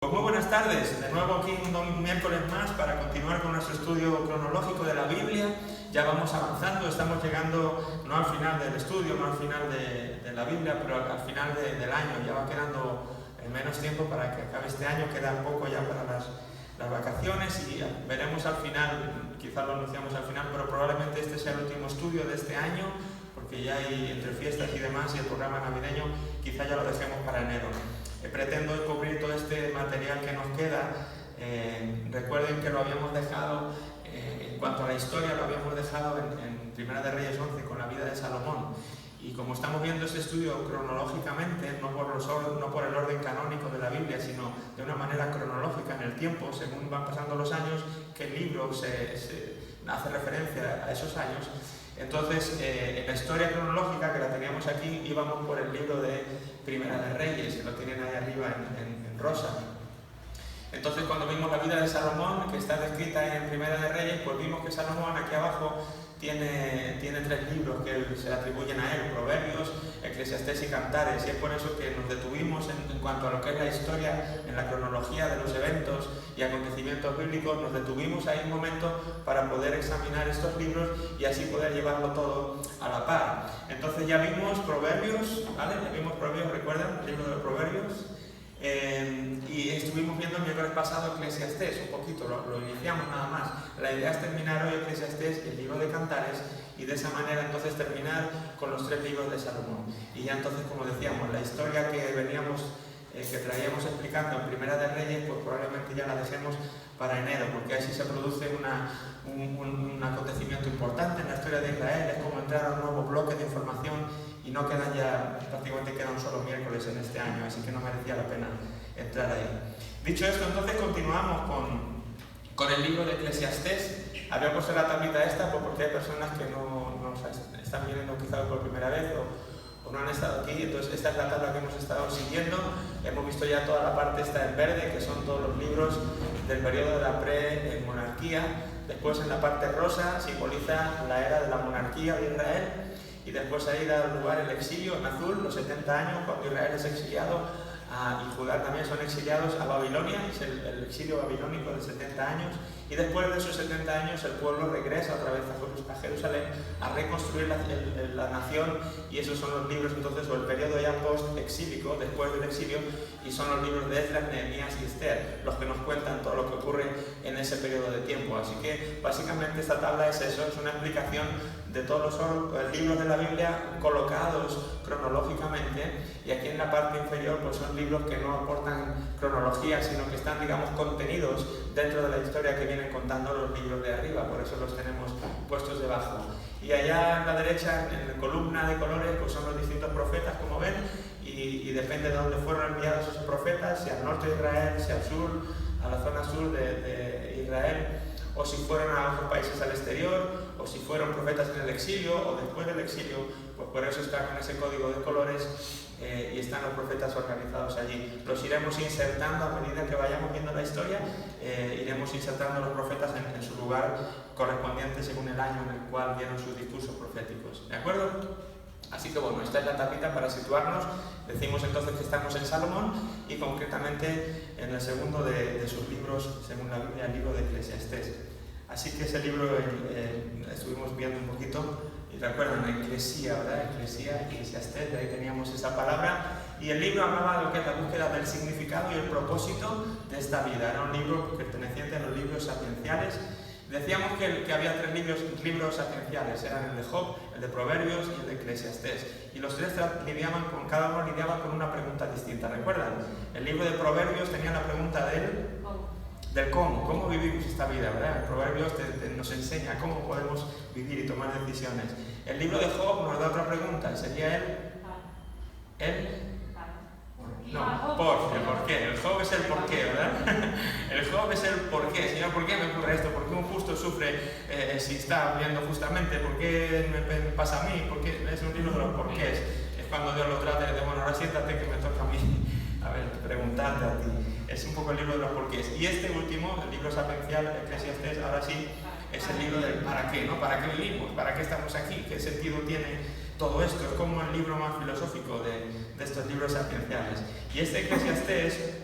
Pues muy buenas tardes, de nuevo aquí un miércoles más para continuar con nuestro estudio cronológico de la Biblia. Ya vamos avanzando, estamos llegando no al final del estudio, no al final de la Biblia, pero al final del año. Ya va quedando menos tiempo para que acabe este año, queda poco ya para las vacaciones y veremos al final, quizás lo anunciamos al final, pero probablemente este sea el último estudio de este año, porque ya hay entre fiestas y demás y el programa navideño, quizás ya lo dejemos para enero. Pretendo cubrir todo este material que nos queda. Recuerden que lo habíamos dejado, en cuanto a la historia, lo habíamos dejado en Primera de Reyes 11 con la vida de Salomón. Y como estamos viendo este estudio cronológicamente, no por el orden canónico de la Biblia, sino de una manera cronológica en el tiempo, según van pasando los años, que el libro se hace referencia a esos años. Entonces, en la historia cronológica, que la teníamos aquí, íbamos por el libro de Primera de Reyes, que lo tienen ahí arriba en rosa. Entonces, cuando vimos la vida de Salomón, que está descrita en Primera de Reyes, pues vimos que Salomón aquí abajo tiene 3 libros que se atribuyen a él: Proverbios, Eclesiastés y Cantares. Y es por eso que nos detuvimos en cuanto a lo que es la historia, en la cronología de los eventos y acontecimientos bíblicos. Nos detuvimos ahí un momento para poder examinar estos libros y así poder llevarlo todo a la par. Entonces ya vimos Proverbios, ¿vale? Ya vimos Proverbios, ¿recuerdan? El libro de Proverbios. Y estuvimos viendo el miércoles pasado Eclesiastés, un poquito, lo iniciamos nada más. La idea es terminar hoy Eclesiastés y el libro de Cantares, y de esa manera entonces terminar con los 3 libros de Salomón. Y ya entonces, como decíamos, la historia que que traíamos explicando en Primera de Reyes, pues probablemente ya la dejemos para enero, porque así se produce un acontecimiento importante en la historia de Israel. Es como entrar a un nuevo bloque de información y no quedan ya, prácticamente quedan solo miércoles en este año, así que no merecía la pena entrar ahí. Dicho esto, entonces continuamos con el libro de Eclesiastés. Había puesto la tablita esta porque hay personas que no están viniendo quizás por primera vez o no han estado aquí. Entonces esta es la tabla que hemos estado siguiendo. Hemos visto ya toda la parte esta en verde, que son todos los libros del periodo de la pre-monarquía. Después en la parte rosa simboliza la era de la monarquía de Israel. Y después ahí da lugar el exilio en azul, los 70 años, cuando Israel es exiliado, y Judá también son exiliados a Babilonia, es el exilio babilónico de 70 años. Y después de esos 70 años el pueblo regresa otra vez a Jerusalén a reconstruir la nación, y esos son los libros entonces, o el periodo ya post-exílico, después del exilio, y son los libros de Esdras, Nehemías y Esther, los que nos cuentan todo lo que ocurre en ese periodo de tiempo. Así que básicamente esta tabla es eso, es una explicación de todos los libros de la Biblia colocados cronológicamente, y aquí en la parte inferior pues son libros que no aportan cronología, sino que están, digamos, contenidos dentro de la historia que vienen contando los libros de arriba, por eso los tenemos puestos debajo. Y allá en la derecha, en la columna de colores, pues son los distintos profetas, como ven, y depende de dónde fueron enviados esos profetas, si al norte de Israel, si al sur, a la zona sur de Israel, o si fueron a otros países al exterior, o si fueron profetas en el exilio, o después del exilio, pues por eso está con ese código de colores, y están los profetas organizados allí. Los iremos insertando a medida que vayamos viendo la historia, iremos insertando los profetas en su lugar correspondiente según el año en el cual dieron sus discursos proféticos. ¿De acuerdo? Así que bueno, esta es la tapita para situarnos. Decimos entonces que estamos en Salomón y concretamente en el segundo de sus libros, según la Biblia, el libro de Eclesiastés. Así que ese libro estuvimos viendo un poquito, y recuerdan, Eclesia, ¿verdad? Eclesiastés, de ahí teníamos esa palabra. Y el libro hablaba de lo que es la búsqueda del significado y el propósito de esta vida. Era un libro perteneciente a los libros sapienciales. Decíamos que había 3 libros sapienciales, eran el de Job, el de Proverbios y el de Eclesiastés. Y los 3 cada uno lidiaba con una pregunta distinta. ¿Recuerdan? El libro de Proverbios tenía la pregunta del cómo vivimos esta vida, ¿verdad? El Proverbios nos enseña cómo podemos vivir y tomar decisiones. El libro de Job nos da otra pregunta, sería el por qué. El Job es el por qué, ¿verdad? El Job es el por qué. Señor, ¿por qué me ocurre esto? ¿Por qué un justo sufre si está viviendo justamente? ¿Por qué me pasa a mí? ¿Por qué? Es un libro de los porqués. Es cuando Dios lo trata y dice, bueno, ahora siéntate que me toca a mí. A ver, preguntarte a ti. Es un poco el libro de los porqués. Y este último, el libro sapiencial, Eclesiastés, ahora sí, es el libro del para qué, ¿no? ¿Para qué vivimos? ¿Para qué estamos aquí? ¿Qué sentido tiene todo esto? Es como el libro más filosófico de estos libros sapienciales. Y este Eclesiastés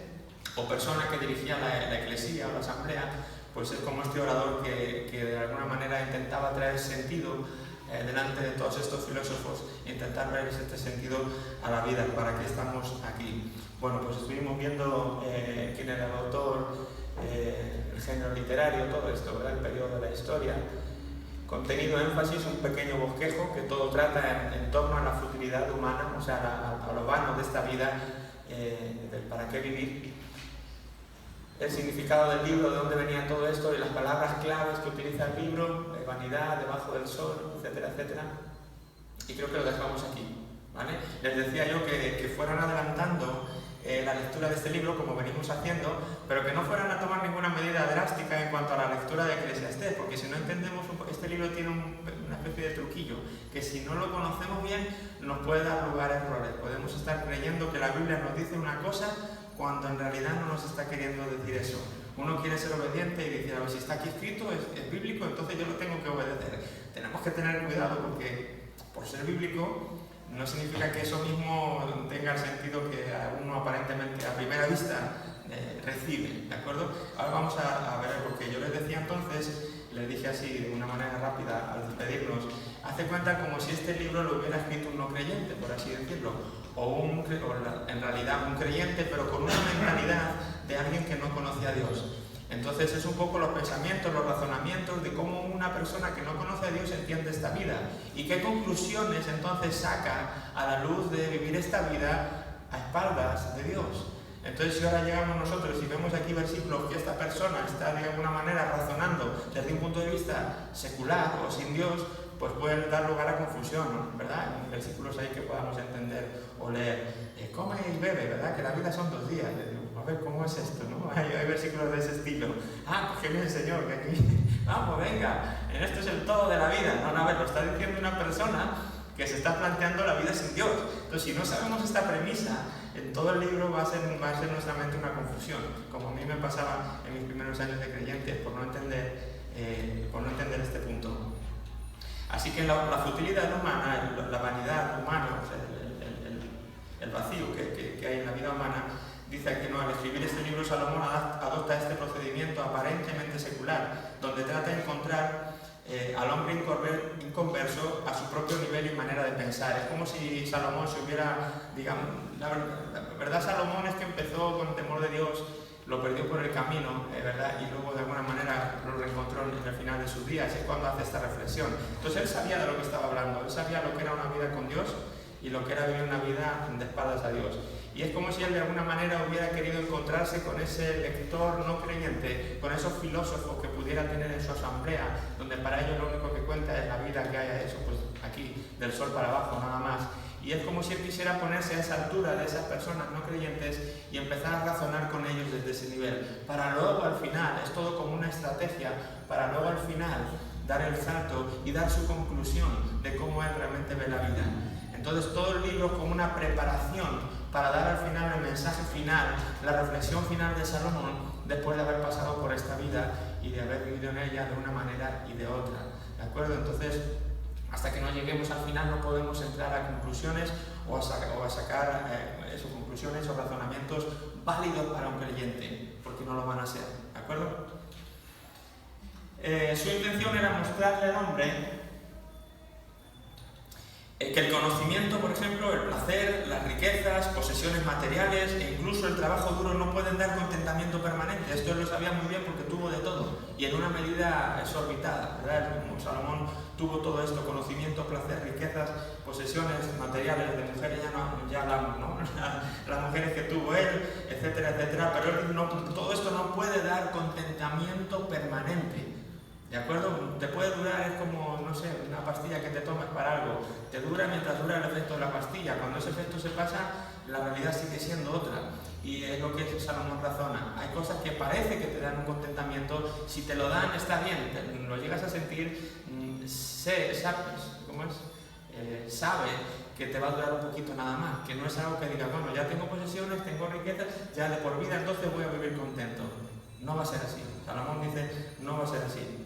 o persona que dirigía la eclesía o la asamblea, pues es como este orador que de alguna manera intentaba traer sentido delante de todos estos filósofos, intentar ver este sentido a la vida, para qué estamos aquí. Bueno, pues estuvimos viendo quién era el autor, el género literario, todo esto, ¿verdad? El periodo de la historia. Contenido, énfasis, un pequeño bosquejo que todo trata en torno a la futilidad humana, o sea, a lo vano de esta vida, del para qué vivir. El significado del libro, de dónde venía todo esto y las palabras claves que utiliza el libro, vanidad, debajo del sol, etcétera, etcétera. Y creo que lo dejamos aquí, ¿vale? Les decía yo que fueran adelantando la lectura de este libro, como venimos haciendo, pero que no fueran a tomar ninguna medida drástica en cuanto a la lectura de Eclesiastés, porque si no entendemos, este libro tiene una especie de truquillo, que si no lo conocemos bien, nos puede dar lugar a errores. Podemos estar creyendo que la Biblia nos dice una cosa, cuando en realidad no nos está queriendo decir eso. Uno quiere ser obediente y decir, a ver, si está aquí escrito, es bíblico, entonces yo lo tengo que obedecer. Tenemos que tener cuidado porque, por ser bíblico, no significa que eso mismo tenga el sentido que uno aparentemente a primera vista recibe, ¿de acuerdo? Ahora vamos a ver, porque yo les decía entonces, les dije así de una manera rápida al despedirnos, hace cuenta como si este libro lo hubiera escrito un no creyente, por así decirlo, o en realidad un creyente, pero con una mentalidad de alguien que no conoce a Dios. Entonces es un poco los pensamientos, los razonamientos de cómo una persona que no conoce a Dios entiende esta vida y qué conclusiones entonces saca a la luz de vivir esta vida a espaldas de Dios. Entonces si ahora llegamos nosotros y vemos aquí versículos que esta persona está de alguna manera razonando desde un punto de vista secular o sin Dios, pues pueden dar lugar a confusión, ¿no? ¿Verdad? En versículos ahí que podamos entender o leer, come y bebe, ¿verdad? Que la vida son 2 días. A ver, ¿cómo es esto? ¿No? Hay versículos de ese estilo. Pues qué bien, Señor, que aquí, vamos, venga, en esto es el todo de la vida. No, a ver, lo está diciendo una persona que se está planteando la vida sin Dios. Entonces, si no sabemos esta premisa, en todo el libro va a ser nuestra mente una confusión, como a mí me pasaba en mis primeros años de creyente, por no entender este punto. Así que la futilidad humana, la vanidad humana, o sea, el vacío que hay en la vida humana, dice aquí, ¿no? Al escribir este libro, Salomón adopta este procedimiento aparentemente secular, donde trata de encontrar al hombre inconverso a su propio nivel y manera de pensar. Es como si Salomón se hubiera, digamos, la verdad Salomón es que empezó con el temor de Dios, lo perdió por el camino, ¿verdad? Y luego de alguna manera lo reencontró en el final de sus días, es cuando hace esta reflexión. Entonces él sabía de lo que estaba hablando, él sabía lo que era una vida con Dios y lo que era vivir una vida de espaldas a Dios. Y es como si él de alguna manera hubiera querido encontrarse con ese lector no creyente, con esos filósofos que pudiera tener en su asamblea, donde para ellos lo único que cuenta es la vida que haya eso, pues aquí, del sol para abajo, nada más. Y es como si él quisiera ponerse a esa altura de esas personas no creyentes y empezar a razonar con ellos desde ese nivel, para luego al final, es todo como una estrategia, para luego al final dar el salto y dar su conclusión de cómo él realmente ve la vida. Entonces todo el libro es como una preparación para dar al final el mensaje final, la reflexión final de Salomón, después de haber pasado por esta vida y de haber vivido en ella de una manera y de otra. ¿De acuerdo? Entonces, hasta que no lleguemos al final no podemos entrar a conclusiones o a sacar conclusiones o razonamientos válidos para un creyente, porque no lo van a ser. ¿De acuerdo? Su intención era mostrarle al hombre que el conocimiento, por ejemplo, el placer, las riquezas, posesiones materiales e incluso el trabajo duro no pueden dar contentamiento permanente. Esto él lo sabía muy bien porque tuvo de todo y en una medida exorbitada, ¿verdad? Como Salomón tuvo todo esto, conocimiento, placer, riquezas, posesiones materiales, de mujeres ya hablamos, ¿no? Las mujeres que tuvo él, etcétera, etcétera, pero él todo esto no puede dar contentamiento permanente. ¿De acuerdo? Te puede durar, es como, no sé, una pastilla que te tomes para algo. Te dura mientras dura el efecto de la pastilla. Cuando ese efecto se pasa, la realidad sigue siendo otra. Y es lo que Salomón razona. Hay cosas que parece que te dan un contentamiento. Si te lo dan, está bien. Lo llegas a sentir, sabe que te va a durar un poquito nada más. Que no es algo que digas, bueno, ya tengo posesiones, tengo riquezas, ya de por vida, entonces voy a vivir contento. No va a ser así. Salomón dice, no va a ser así.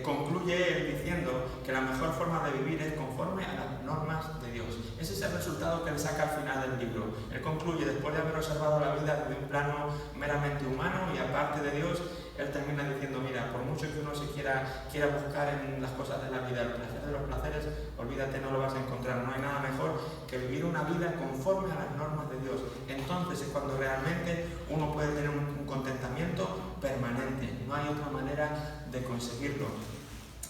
concluye él diciendo que la mejor forma de vivir es conforme a las normas de Dios. Ese es el resultado que él saca al final del libro. Él concluye, después de haber observado la vida desde un plano meramente humano y aparte de Dios, él termina diciendo, mira, por mucho que uno se quiera buscar en las cosas de la vida, el placer de los placeres, olvídate, no lo vas a encontrar. No hay nada mejor que vivir una vida conforme a las normas de Dios. Entonces es cuando realmente uno puede tener un contentamiento permanente. No hay otra manera de conseguirlo.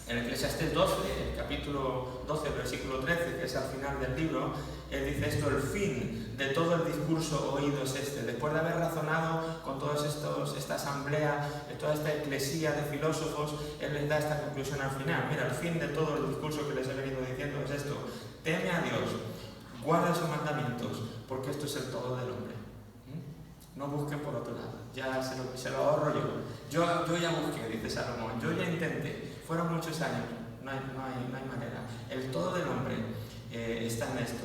En Eclesiastés 12, el capítulo 12, versículo 13, que es al final del libro, él dice esto: el fin de todo el discurso oído es este. Después de haber razonado con toda esta asamblea, toda esta eclesía de filósofos, él les da esta conclusión al final. Mira, el fin de todo el discurso que les he venido diciendo es esto: teme a Dios, guarda sus mandamientos, porque esto es el todo del hombre. No busquen por otro lado, ya se lo ahorro yo. Yo ya busqué, dice Salomón, yo ya intenté. Fueron muchos años, no hay manera. El todo del hombre está en esto: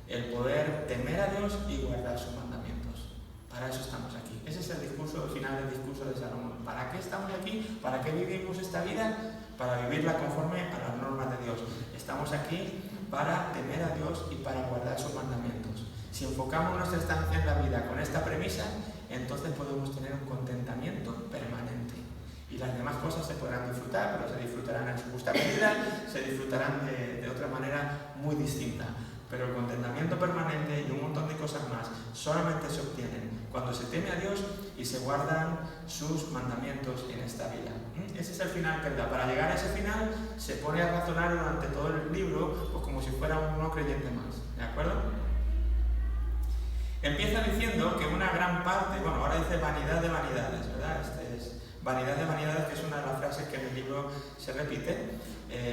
el poder temer a Dios y guardar sus mandamientos. Para eso estamos aquí. Ese es el final del discurso de Salomón. ¿Para qué estamos aquí? ¿Para qué vivimos esta vida? Para vivirla conforme a las normas de Dios. Estamos aquí para temer a Dios y para guardar sus mandamientos. Si enfocamos nuestra estancia en la vida con esta premisa, entonces podemos tener un contentamiento permanente. Y las demás cosas se podrán disfrutar, pero se disfrutarán en su justa medida, se disfrutarán de otra manera muy distinta. Pero el contentamiento permanente y un montón de cosas más solamente se obtienen cuando se teme a Dios y se guardan sus mandamientos en esta vida. Ese es el final que él da. Para llegar a ese final se pone a razonar durante todo el libro, pues como si fuera un no creyente más. ¿De acuerdo? Empieza diciendo que una gran parte, bueno, ahora dice vanidad de vanidades, ¿verdad? Vanidad de vanidades, que es una de las frases que en el libro se repite.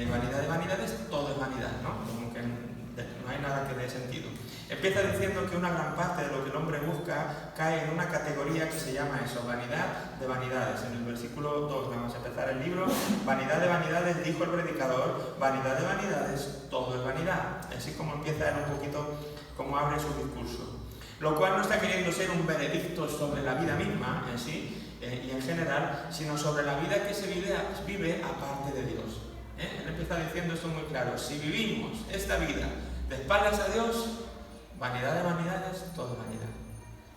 Vanidad de vanidades, todo es vanidad, ¿no? Como que no hay nada que dé sentido. Empieza diciendo que una gran parte de lo que el hombre busca cae en una categoría que se llama eso, vanidad de vanidades. En el versículo 2, vamos a empezar el libro: vanidad de vanidades, dijo el predicador, vanidad de vanidades, todo es vanidad. Así como empieza él un poquito, como abre su discurso. Lo cual no está queriendo ser un veredicto sobre la vida misma en sí, y en general, sino sobre la vida que se vive aparte de Dios. Él empieza diciendo esto muy claro: si vivimos esta vida de espaldas a Dios, vanidad de vanidades, todo vanidad.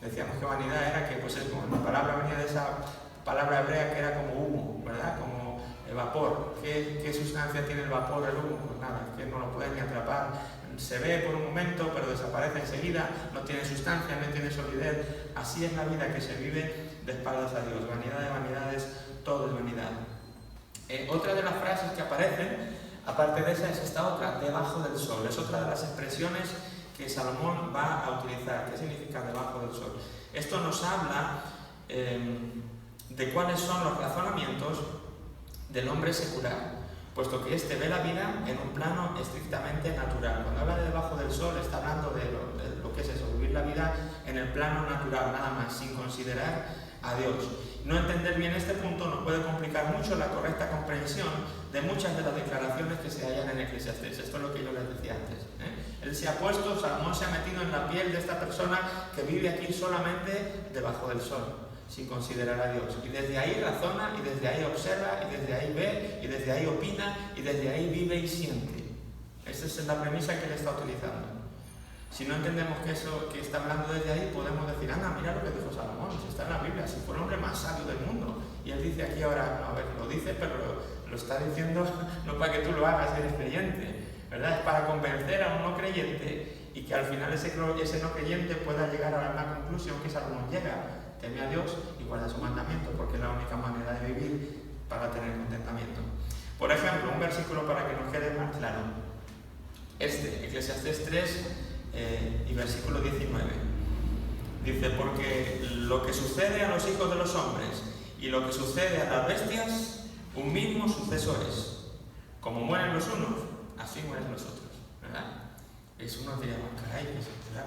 Decíamos que vanidad era que, pues la palabra venía de esa palabra hebrea que era como humo, ¿verdad? Como el vapor. ¿Qué sustancia tiene el vapor, el humo? Pues nada, que no lo puedes ni atrapar. Se ve por un momento, pero desaparece enseguida, no tiene sustancia, no tiene solidez. Así es la vida que se vive de espaldas a Dios. Vanidad de vanidades, todo es vanidad. Otra de las frases que aparecen, aparte de esa, es esta otra: debajo del sol. Es otra de las expresiones que Salomón va a utilizar. ¿Qué significa debajo del sol? Esto nos habla de cuáles son los razonamientos del hombre secular, puesto que éste ve la vida en un plano estrictamente natural. Cuando habla de debajo del sol, está hablando de lo que es eso, vivir la vida en el plano natural, nada más, sin considerar a Dios. No entender bien este punto nos puede complicar mucho la correcta comprensión de muchas de las declaraciones que se hallan en Eclesiastés. Esto es lo que yo les decía antes. Él se ha puesto, Salomón se ha metido en la piel de esta persona que vive aquí solamente debajo del sol, sin considerar a Dios. Y desde ahí razona, y desde ahí observa, y desde ahí ve, y desde ahí opina, y desde ahí vive y siente. Esa es la premisa que él está utilizando. Si no entendemos que eso que está hablando desde ahí, podemos decir: anda, mira lo que dijo Salomón, si está en la Biblia, si fue el hombre más sabio del mundo. Y él dice aquí ahora, no, a ver, lo dice, pero lo está diciendo no para que tú lo hagas, eres creyente, ¿verdad? Es para convencer a un no creyente y que al final ese no creyente pueda llegar a la conclusión que Salomón llega: teme a Dios y guarda su mandamiento, porque es la única manera de vivir para tener contentamiento. Por ejemplo, un versículo para que nos quede más claro. Eclesiastés 3 y versículo 19. Dice: porque lo que sucede a los hijos de los hombres y lo que sucede a las bestias, un mismo suceso es. Como mueren los unos, así mueren los otros, ¿verdad? Es uno diría: caray,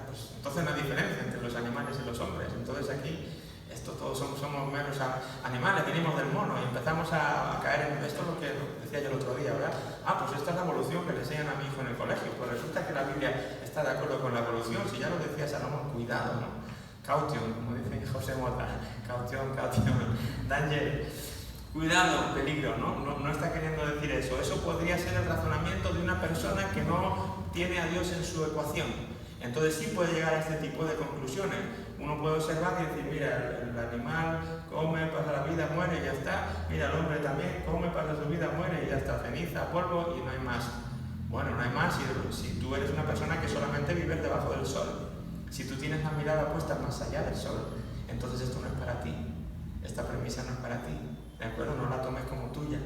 pues entonces no hay diferencia entre los animales y los hombres. Entonces aquí todos somos meros animales, venimos del mono y empezamos a caer en esto. Es lo que decía yo el otro día, ¿verdad? Pues esta es la evolución que le enseñan a mi hijo en el colegio. Pues resulta que la Biblia está de acuerdo con la evolución. Si ya lo decía Salomón, cuidado, ¿no? Caution, como dice José Mota, caution, danger. Cuidado, peligro, no está queriendo decir eso. Eso podría ser el razonamiento de una persona que no tiene a Dios en su ecuación. Entonces sí puede llegar a este tipo de conclusiones. Uno puede observar y decir, mira, el animal come, pasa la vida, muere y ya está. Mira, el hombre también come, pasa su vida, muere y ya está. Ceniza, polvo y no hay más. Bueno, no hay más si tú eres una persona que solamente vive debajo del sol. Si tú tienes la mirada puesta más allá del sol, entonces esto no es para ti. Esta premisa no es para ti. ¿De acuerdo? No la tomes como tuya.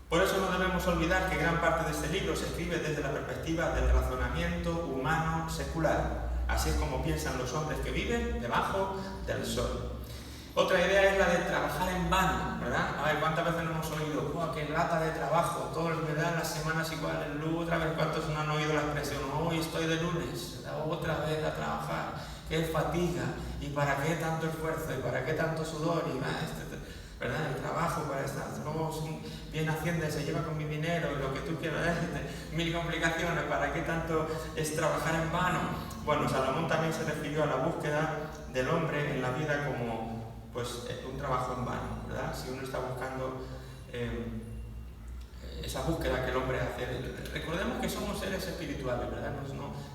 Por eso no debemos olvidar que gran parte de este libro se escribe desde la perspectiva del razonamiento humano secular. Así es como piensan los hombres que viven debajo del sol. Otra idea es la de trabajar en vano, ¿verdad? A ver, ¿cuántas veces no hemos oído? ¡Wow, qué lata de trabajo! Todos, ¿verdad? Las semanas igual, el lunes, otra vez, ¿cuántos no han oído la expresión? Hoy estoy de lunes, otra vez a trabajar. ¡Qué fatiga! ¿Y para qué tanto esfuerzo? ¿Y para qué tanto sudor? Y ¿verdad? El trabajo para estar, luego bien Hacienda se lleva con mi dinero y lo que tú quieras, mil complicaciones, ¿para qué tanto es trabajar en vano? Bueno, Salomón también se refirió a la búsqueda del hombre en la vida como pues un trabajo en vano, ¿verdad? Si uno está buscando esa búsqueda que el hombre hace. Recordemos que somos seres espirituales, ¿verdad?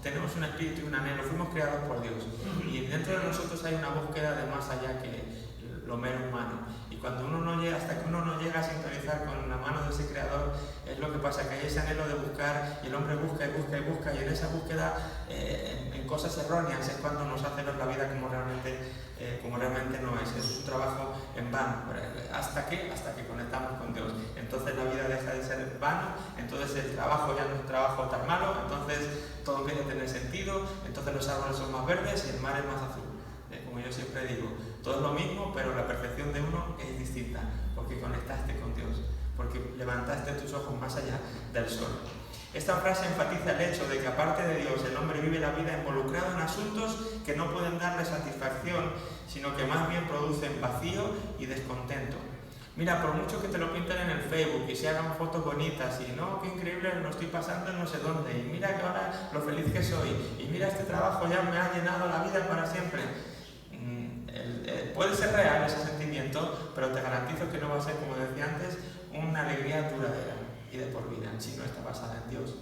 Tenemos un espíritu y un anhelo, fuimos creados por Dios y dentro de nosotros hay una búsqueda de más allá que lo mero humano. Y cuando uno no llega, hasta que uno no llega a sintonizar con la mano de ese creador, es lo que pasa, que hay ese anhelo de buscar y el hombre busca y busca y busca, y en esa búsqueda en cosas erróneas es cuando nos hace ver la vida como realmente no es. Es un trabajo en vano. ¿Hasta qué? Hasta que conectamos con Dios. Entonces la vida deja de ser vano, entonces el trabajo ya no es un trabajo tan malo, entonces todo empieza a tener sentido, entonces los árboles son más verdes y el mar es más azul. Como yo siempre digo, todo es lo mismo, pero la percepción de uno es distinta, porque conectaste con Dios, porque levantaste tus ojos más allá del sol. Esta frase enfatiza el hecho de que aparte de Dios, el hombre vive la vida involucrado en asuntos que no pueden darle satisfacción, sino que más bien producen vacío y descontento. Mira, por mucho que te lo pinten en el Facebook y se hagan fotos bonitas y no, qué increíble, lo estoy pasando en no sé dónde, y mira que ahora lo feliz que soy, y mira este trabajo ya me ha llenado la vida para siempre. Puede ser real ese sentimiento, pero te garantizo que no va a ser, como decía antes, una alegría duradera y de por vida, si no está basada en Dios.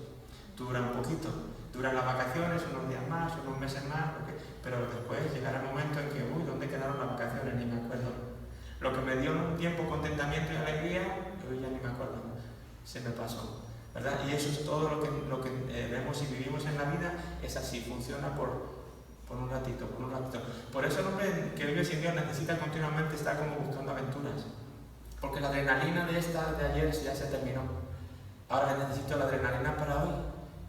Dura un poquito, duran las vacaciones, unos días más, unos meses más, pero después llegará el momento en que, ¿dónde quedaron las vacaciones? Ni me acuerdo. Lo que me dio en un tiempo contentamiento y alegría, hoy ya ni me acuerdo, se me pasó, ¿verdad? Y eso es todo lo que vemos y vivimos en la vida, es así, funciona por un ratito. Por eso el hombre que vive sin Dios necesita continuamente estar como buscando aventuras, porque la adrenalina de ayer ya se terminó. Ahora necesito la adrenalina para hoy,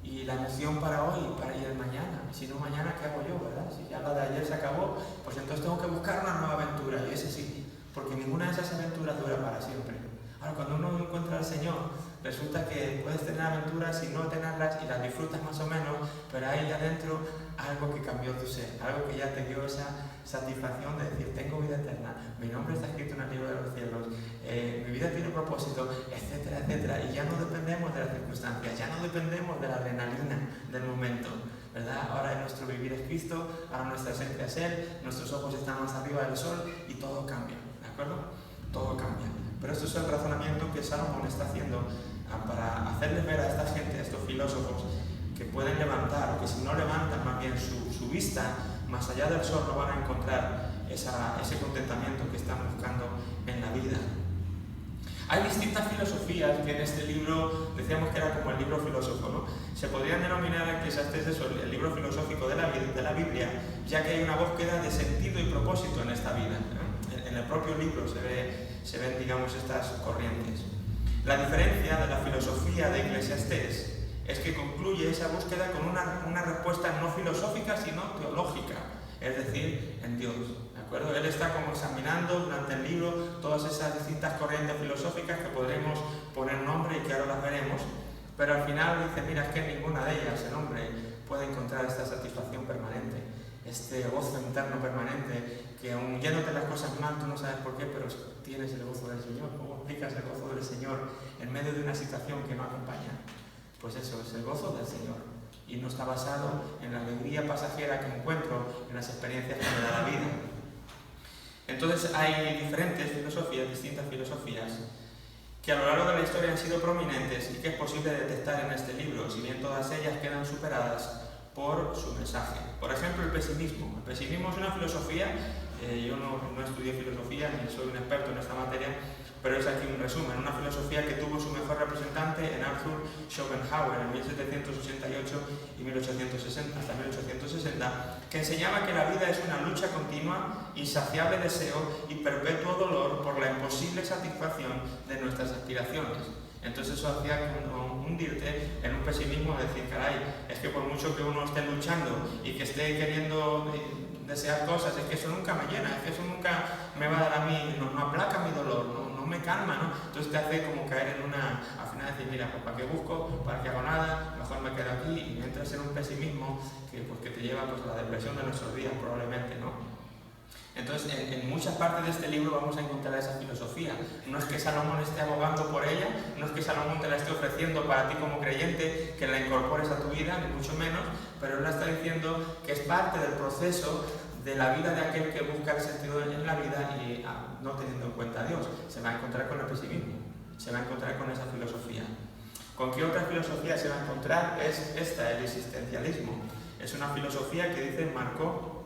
y la emoción para hoy, y el mañana. Si no, mañana, ¿qué hago yo, verdad? Si ya la de ayer se acabó, pues entonces tengo que buscar una nueva aventura, y ese sí, porque ninguna de esas aventuras dura para siempre. Ahora, cuando uno encuentra al Señor, resulta que puedes tener aventuras y no tenerlas y las disfrutas más o menos, pero hay adentro algo que cambió tu ser, algo que ya te dio esa satisfacción de decir, tengo vida eterna, mi nombre está escrito en el libro de los cielos, mi vida tiene propósito, etcétera, etcétera. Y ya no dependemos de las circunstancias, ya no dependemos de la adrenalina del momento, ¿verdad? Ahora nuestro vivir es Cristo, ahora nuestra esencia es Él, nuestros ojos están más arriba del sol y todo cambia, ¿de acuerdo? Todo cambia. Pero esto es el razonamiento que Salomón está haciendo para hacerles ver a esta gente, a estos filósofos, que pueden levantar, o que si no levantan más bien su vista más allá del sol, no van a encontrar ese contentamiento que están buscando en la vida. Hay distintas filosofías que en este libro, decíamos que era como el libro filósofo, ¿no? Se podrían denominar a Eclesiastés eso, el libro filosófico de la Biblia, ya que hay una búsqueda de sentido y propósito en esta vida, ¿no? En el propio libro se ven, digamos, estas corrientes. La diferencia de la filosofía de Eclesiastés es que concluye esa búsqueda con una respuesta no filosófica, sino teológica, es decir, en Dios. ¿De acuerdo? Él está como examinando durante el libro todas esas distintas corrientes filosóficas que podremos poner nombre y que ahora las veremos, pero al final dice, mira, es que ninguna de ellas, el hombre, puede encontrar esta satisfacción permanente, este gozo interno permanente, que aun yéndote las cosas mal, tú no sabes por qué, pero tienes el gozo del Señor. ¿Cómo explicas el gozo del Señor en medio de una situación que no acompaña? Pues eso, es el gozo del Señor. Y no está basado en la alegría pasajera que encuentro en las experiencias que me da la vida. Entonces hay diferentes filosofías, distintas filosofías, que a lo largo de la historia han sido prominentes y que es posible detectar en este libro, si bien todas ellas quedan superadas por su mensaje. Por ejemplo, el pesimismo. El pesimismo es una filosofía, yo no estudié filosofía ni soy un experto en esta materia, pero es aquí un resumen, una filosofía que tuvo su mejor representante en Arthur Schopenhauer en 1788 y 1860, hasta 1860, que enseñaba que la vida es una lucha continua, insaciable deseo y perpetuo dolor por la imposible satisfacción de nuestras aspiraciones. Entonces eso hacía hundirte en un pesimismo de decir, caray, es que por mucho que uno esté luchando y que esté queriendo desear cosas, es que eso nunca me llena, es que eso nunca me va a dar a mí, no aplaca mi dolor, no me calma, ¿no? Entonces te hace como caer en al final decir, mira, pues ¿para qué busco? ¿Para qué hago nada? Mejor me quedo aquí, y entras en un pesimismo que te lleva pues, a la depresión de nuestros días probablemente, ¿no? Entonces, en muchas partes de este libro vamos a encontrar esa filosofía. No es que Salomón esté abogando por ella, no es que Salomón te la esté ofreciendo para ti como creyente, que la incorpores a tu vida, ni mucho menos, pero él la está diciendo que es parte del proceso de la vida de aquel que busca el sentido en la vida y no teniendo en cuenta a Dios. Se va a encontrar con el pesimismo, se va a encontrar con esa filosofía. ¿Con qué otra filosofía se va a encontrar? Es esta, el existencialismo. Es una filosofía que dice marcó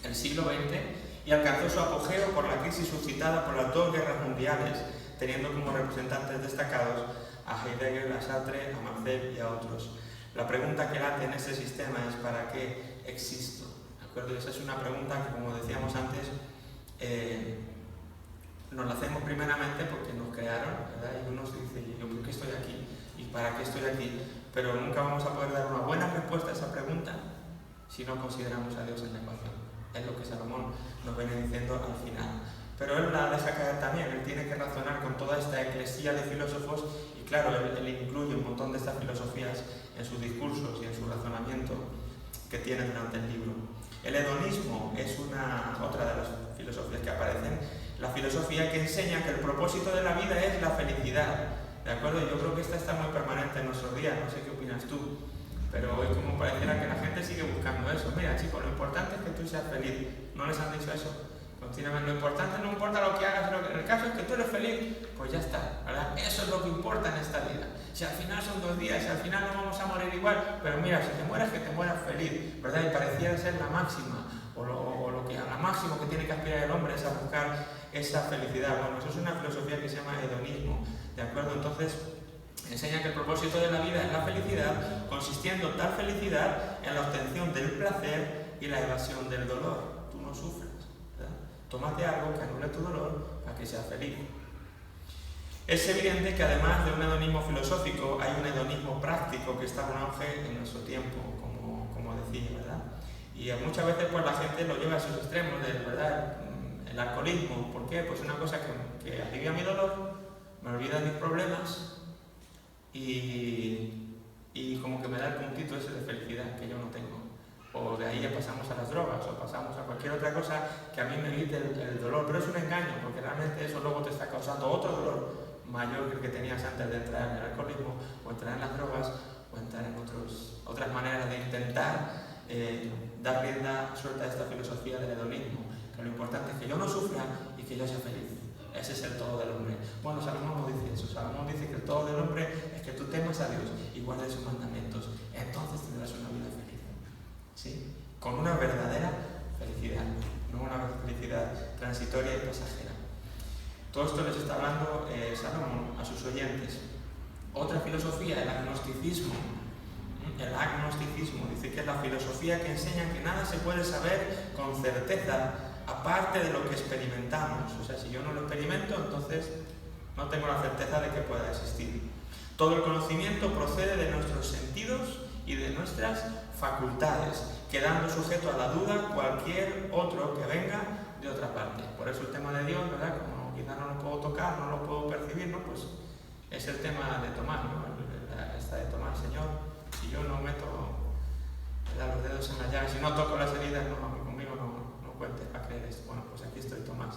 el siglo XX y alcanzó su apogeo por la crisis suscitada por las dos guerras mundiales, teniendo como representantes destacados a Heidegger, a Sartre, a Marcel y a otros. La pregunta que late en este sistema es ¿para qué existo? ¿De acuerdo? Esa es una pregunta que, como decíamos antes, nos la hacemos primeramente porque nos crearon, ¿verdad? Y uno se dice, ¿yo por qué estoy aquí? ¿Y para qué estoy aquí? Pero nunca vamos a poder dar una buena respuesta a esa pregunta si no consideramos a Dios en la ecuación. Es lo que Salomón nos viene diciendo al final. Pero él la deja caer también, él tiene que razonar con toda esta eclesía de filósofos y claro, él incluye un montón de estas filosofías en sus discursos y en su razonamiento que tiene durante el libro. El hedonismo es otra de las filosofías que aparecen, la filosofía que enseña que el propósito de la vida es la felicidad. ¿De acuerdo? Yo creo que esta está muy permanente en nuestros días, no sé qué opinas tú. Pero hoy como pareciera que la gente sigue buscando eso. Mira chicos, lo importante es que tú seas feliz. ¿No les han dicho eso? Continuamente, lo importante no importa lo que hagas, el caso es que tú eres feliz, pues ya está, ¿verdad? Eso es lo que importa en esta vida. Si al final son 2 días, si al final no vamos a morir igual, pero mira, si te mueres, que te mueras feliz, ¿verdad? Y pareciera ser la máxima, o lo que a la máximo que tiene que aspirar el hombre es a buscar esa felicidad. Bueno, eso es una filosofía que se llama hedonismo, ¿de acuerdo? Entonces, enseña que el propósito de la vida es la felicidad, consistiendo tal felicidad en la obtención del placer y la evasión del dolor. Tú no sufres, ¿verdad? Tómate algo que anule tu dolor para que seas feliz. Es evidente que además de un hedonismo filosófico, hay un hedonismo práctico que está en auge en nuestro tiempo, como decía, ¿verdad? Y muchas veces pues, la gente lo lleva a esos extremos, ¿verdad? El alcoholismo. ¿Por qué? Pues una cosa que alivia mi dolor, me olvida de mis problemas, y como que me da el puntito ese de felicidad que yo no tengo. O de ahí ya pasamos a las drogas o pasamos a cualquier otra cosa que a mí me evite el dolor, pero es un engaño porque realmente eso luego te está causando otro dolor mayor que el que tenías antes de entrar en el alcoholismo o entrar en las drogas o entrar en otras maneras de intentar dar rienda suelta a esta filosofía del hedonismo, que lo importante es que yo no sufra y que yo sea feliz. Ese es el todo del hombre. Bueno, Salomón no dice eso. Salomón dice que el todo del hombre es que tú temas a Dios y guardes sus mandamientos. Entonces tendrás una vida feliz. ¿Sí? Con una verdadera felicidad, no una felicidad transitoria y pasajera. Todo esto les está hablando Salomón a sus oyentes. Otra filosofía, el agnosticismo. El agnosticismo dice que es la filosofía que enseña que nada se puede saber con certeza aparte de lo que experimentamos. O sea, si yo no lo experimento, entonces no tengo la certeza de que pueda existir. Todo el conocimiento procede de nuestros sentidos y de nuestras facultades, quedando sujeto a la duda cualquier otro que venga de otra parte. Por eso el tema de Dios, ¿verdad? Como quizá no lo puedo tocar, no lo puedo percibir, ¿no? Pues es el tema de tomar, ¿no? Esta de tomar, Señor, si yo no meto los dedos en la llaga, si no toco las heridas, no, conmigo no cuentes para creer esto. Bueno, pues aquí estoy, Tomás.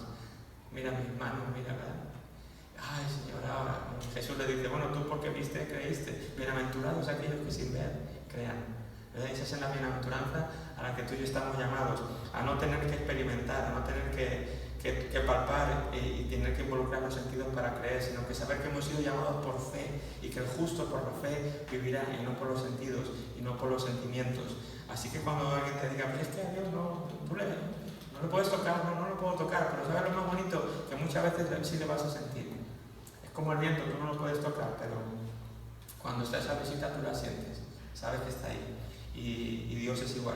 Mira mis manos, mira, ¿verdad? Ay, Señor, ahora. Jesús le dice, bueno, tú porque viste, creíste. Bienaventurados aquellos que sin ver crean. ¿Verdad? Esa es la bienaventuranza a la que tú y yo estamos llamados, a no tener que experimentar, a no tener que que palpar y tener que involucrar los sentidos para creer, sino que saber que hemos sido llamados por fe y que el justo por la fe vivirá y no por los sentidos y no por los sentimientos. Así que cuando alguien te diga, es que a Dios no le puedes tocar, no lo puedo tocar, pero ¿sabes lo más bonito? Que muchas veces sí le vas a sentir. Es como el viento, tú no lo puedes tocar, pero cuando está esa visita tú la sientes, sabes que está ahí y Dios es igual.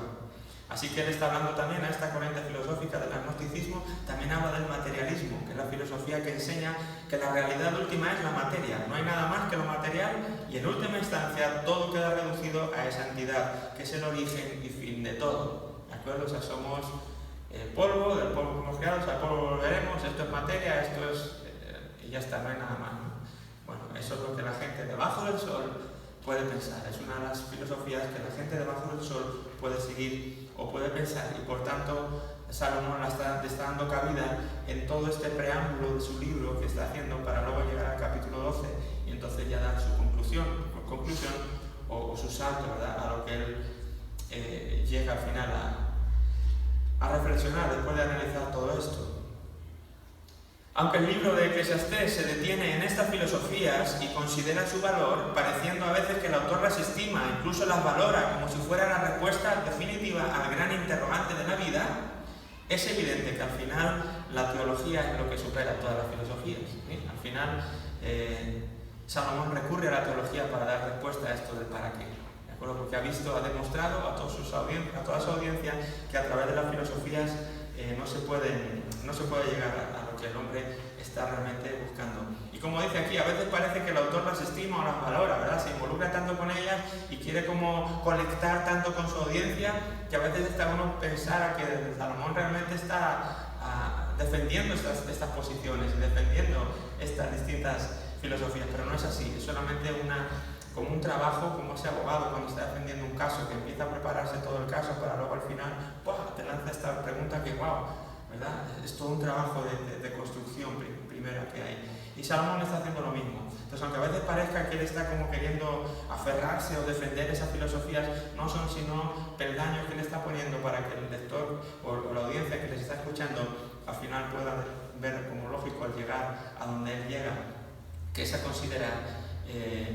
Así que él está hablando también a esta corriente filosófica del agnosticismo, también habla del materialismo, que es la filosofía que enseña que la realidad última es la materia, no hay nada más que lo material y en última instancia todo queda reducido a esa entidad, que es el origen y fin de todo. ¿De acuerdo? O sea, somos polvo, del polvo hemos creado, o sea, al polvo volveremos, esto es materia, esto es... y ya está, no hay nada más, ¿no? Bueno, eso es lo que la gente debajo del sol puede pensar, es una de las filosofías que la gente debajo del sol puede seguir o puede pensar, y por tanto Salomón le está dando cabida en todo este preámbulo de su libro que está haciendo para luego llegar al capítulo 12 y entonces ya dar su conclusión o su salto, ¿verdad? A lo que él llega al final a reflexionar después de analizar todo esto. Aunque el libro de Eclesiastés se detiene en estas filosofías y considera su valor, pareciendo a veces que el autor las estima, incluso las valora como si fuera la respuesta definitiva al gran interrogante de la vida, es evidente que al final la teología es lo que supera todas las filosofías, ¿sí? Al final Salomón recurre a la teología para dar respuesta a esto del para qué, ¿de acuerdo? Porque ha demostrado a toda su audiencia que a través de las filosofías no se puede llegar a lo que el hombre está realmente buscando. Y como dice aquí, a veces parece que el autor las estima o las valora, ¿verdad? Se involucra tanto con ellas y quiere como conectar tanto con su audiencia que a veces está uno pensar que Salomón realmente está defendiendo estas posiciones y defendiendo estas distintas filosofías, pero no es así, es solamente como un trabajo, como ese abogado cuando está defendiendo un caso, que empieza a prepararse todo el caso para luego al final te lanza esta pregunta que ¿verdad? Es todo un trabajo de construcción primera que hay. Y Salomón está haciendo lo mismo. Entonces, aunque a veces parezca que él está como queriendo aferrarse o defender esas filosofías, no son sino peldaños que él está poniendo para que el lector o la audiencia que les está escuchando al final pueda ver como lógico al llegar a donde él llega, que es a considerar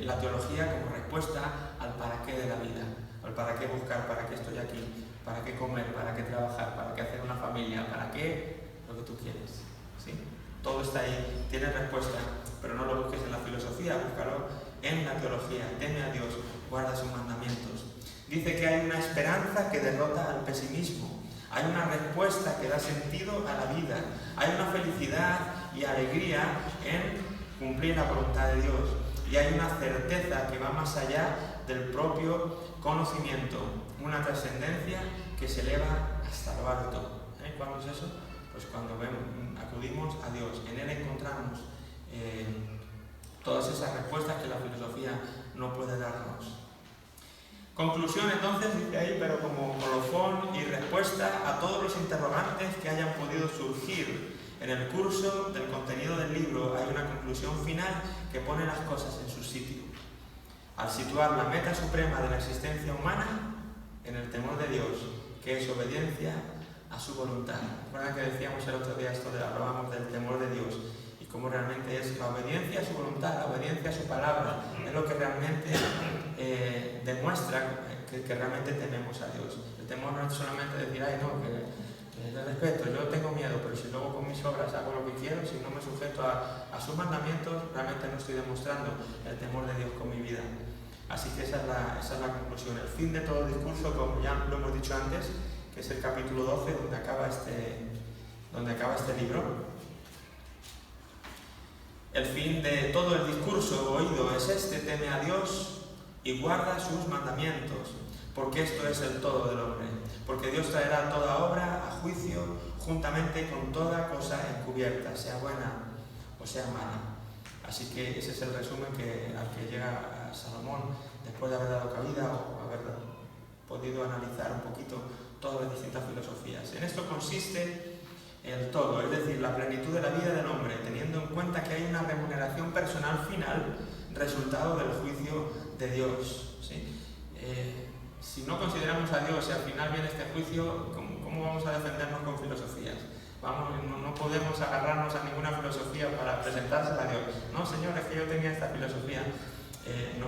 la teología como respuesta al para qué de la vida, al para qué buscar, para qué estoy aquí, para qué comer, para qué trabajar, para qué hacer una familia, para qué lo que tú quieres, ¿sí? Todo está ahí, tiene respuesta, pero no lo busques en la filosofía, búscalo en la teología. Teme a Dios, guarda sus mandamientos. Dice que hay una esperanza que derrota al pesimismo, hay una respuesta que da sentido a la vida, hay una felicidad y alegría en cumplir la voluntad de Dios. Y hay una certeza que va más allá del propio conocimiento, una trascendencia que se eleva hasta lo alto. ¿Cuándo es eso? Pues cuando acudimos a Dios, en Él encontramos todas esas respuestas que la filosofía no puede darnos. Conclusión entonces, dice ahí, pero como colofón y respuesta a todos los interrogantes que hayan podido surgir en el curso del contenido del libro, hay una conclusión final que pone las cosas en su sitio. Al situar la meta suprema de la existencia humana en el temor de Dios, que es obediencia a su voluntad. ¿Recuerdan que decíamos el otro día hablábamos del temor de Dios y cómo realmente es la obediencia a su voluntad, la obediencia a su palabra, es lo que realmente demuestra que realmente tememos a Dios. El temor no es solamente decir, que le respeto, yo tengo miedo, pero si luego con mis obras hago lo que quiero, si no me sujeto a sus mandamientos, realmente no estoy demostrando el temor de Dios con mi vida. Así que esa es la conclusión. El fin de todo el discurso, como ya lo hemos dicho antes, que es el capítulo 12, donde acaba este libro. El fin de todo el discurso oído es este: teme a Dios y guarda sus mandamientos, porque esto es el todo del hombre. Porque Dios traerá toda obra a juicio juntamente con toda cosa encubierta, sea buena o sea mala. Así que ese es el resumen al que llega Salomón después de haber dado cabida o haber podido analizar un poquito todas las distintas filosofías. En esto consiste el todo, es decir, la plenitud de la vida del hombre, teniendo en cuenta que hay una remuneración personal final, resultado del juicio de Dios, ¿sí? Si no consideramos a Dios y al final viene este juicio, ¿cómo vamos a defendernos con filosofías? No No podemos agarrarnos a ninguna filosofía para presentársela a Dios. No, Señor, es que yo tenía esta filosofía.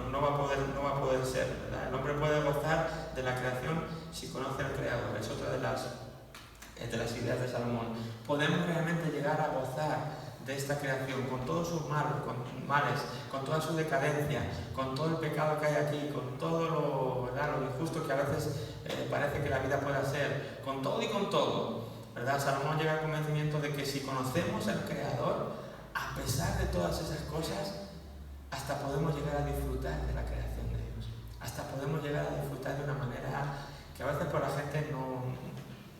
No va a poder ser, ¿verdad? El hombre puede gozar de la creación si conoce al Creador. Es otra de las ideas de Salomón. Podemos realmente llegar a gozar de esta creación, con todos sus males, con toda su decadencia, con todo el pecado que hay aquí, con todo lo injusto que a veces parece que la vida pueda ser, con todo y con todo, ¿verdad? Salomón llega al convencimiento de que si conocemos al Creador, a pesar de todas esas cosas, hasta podemos llegar a disfrutar de la creación de Dios, hasta podemos llegar a disfrutar de una manera que a veces por la gente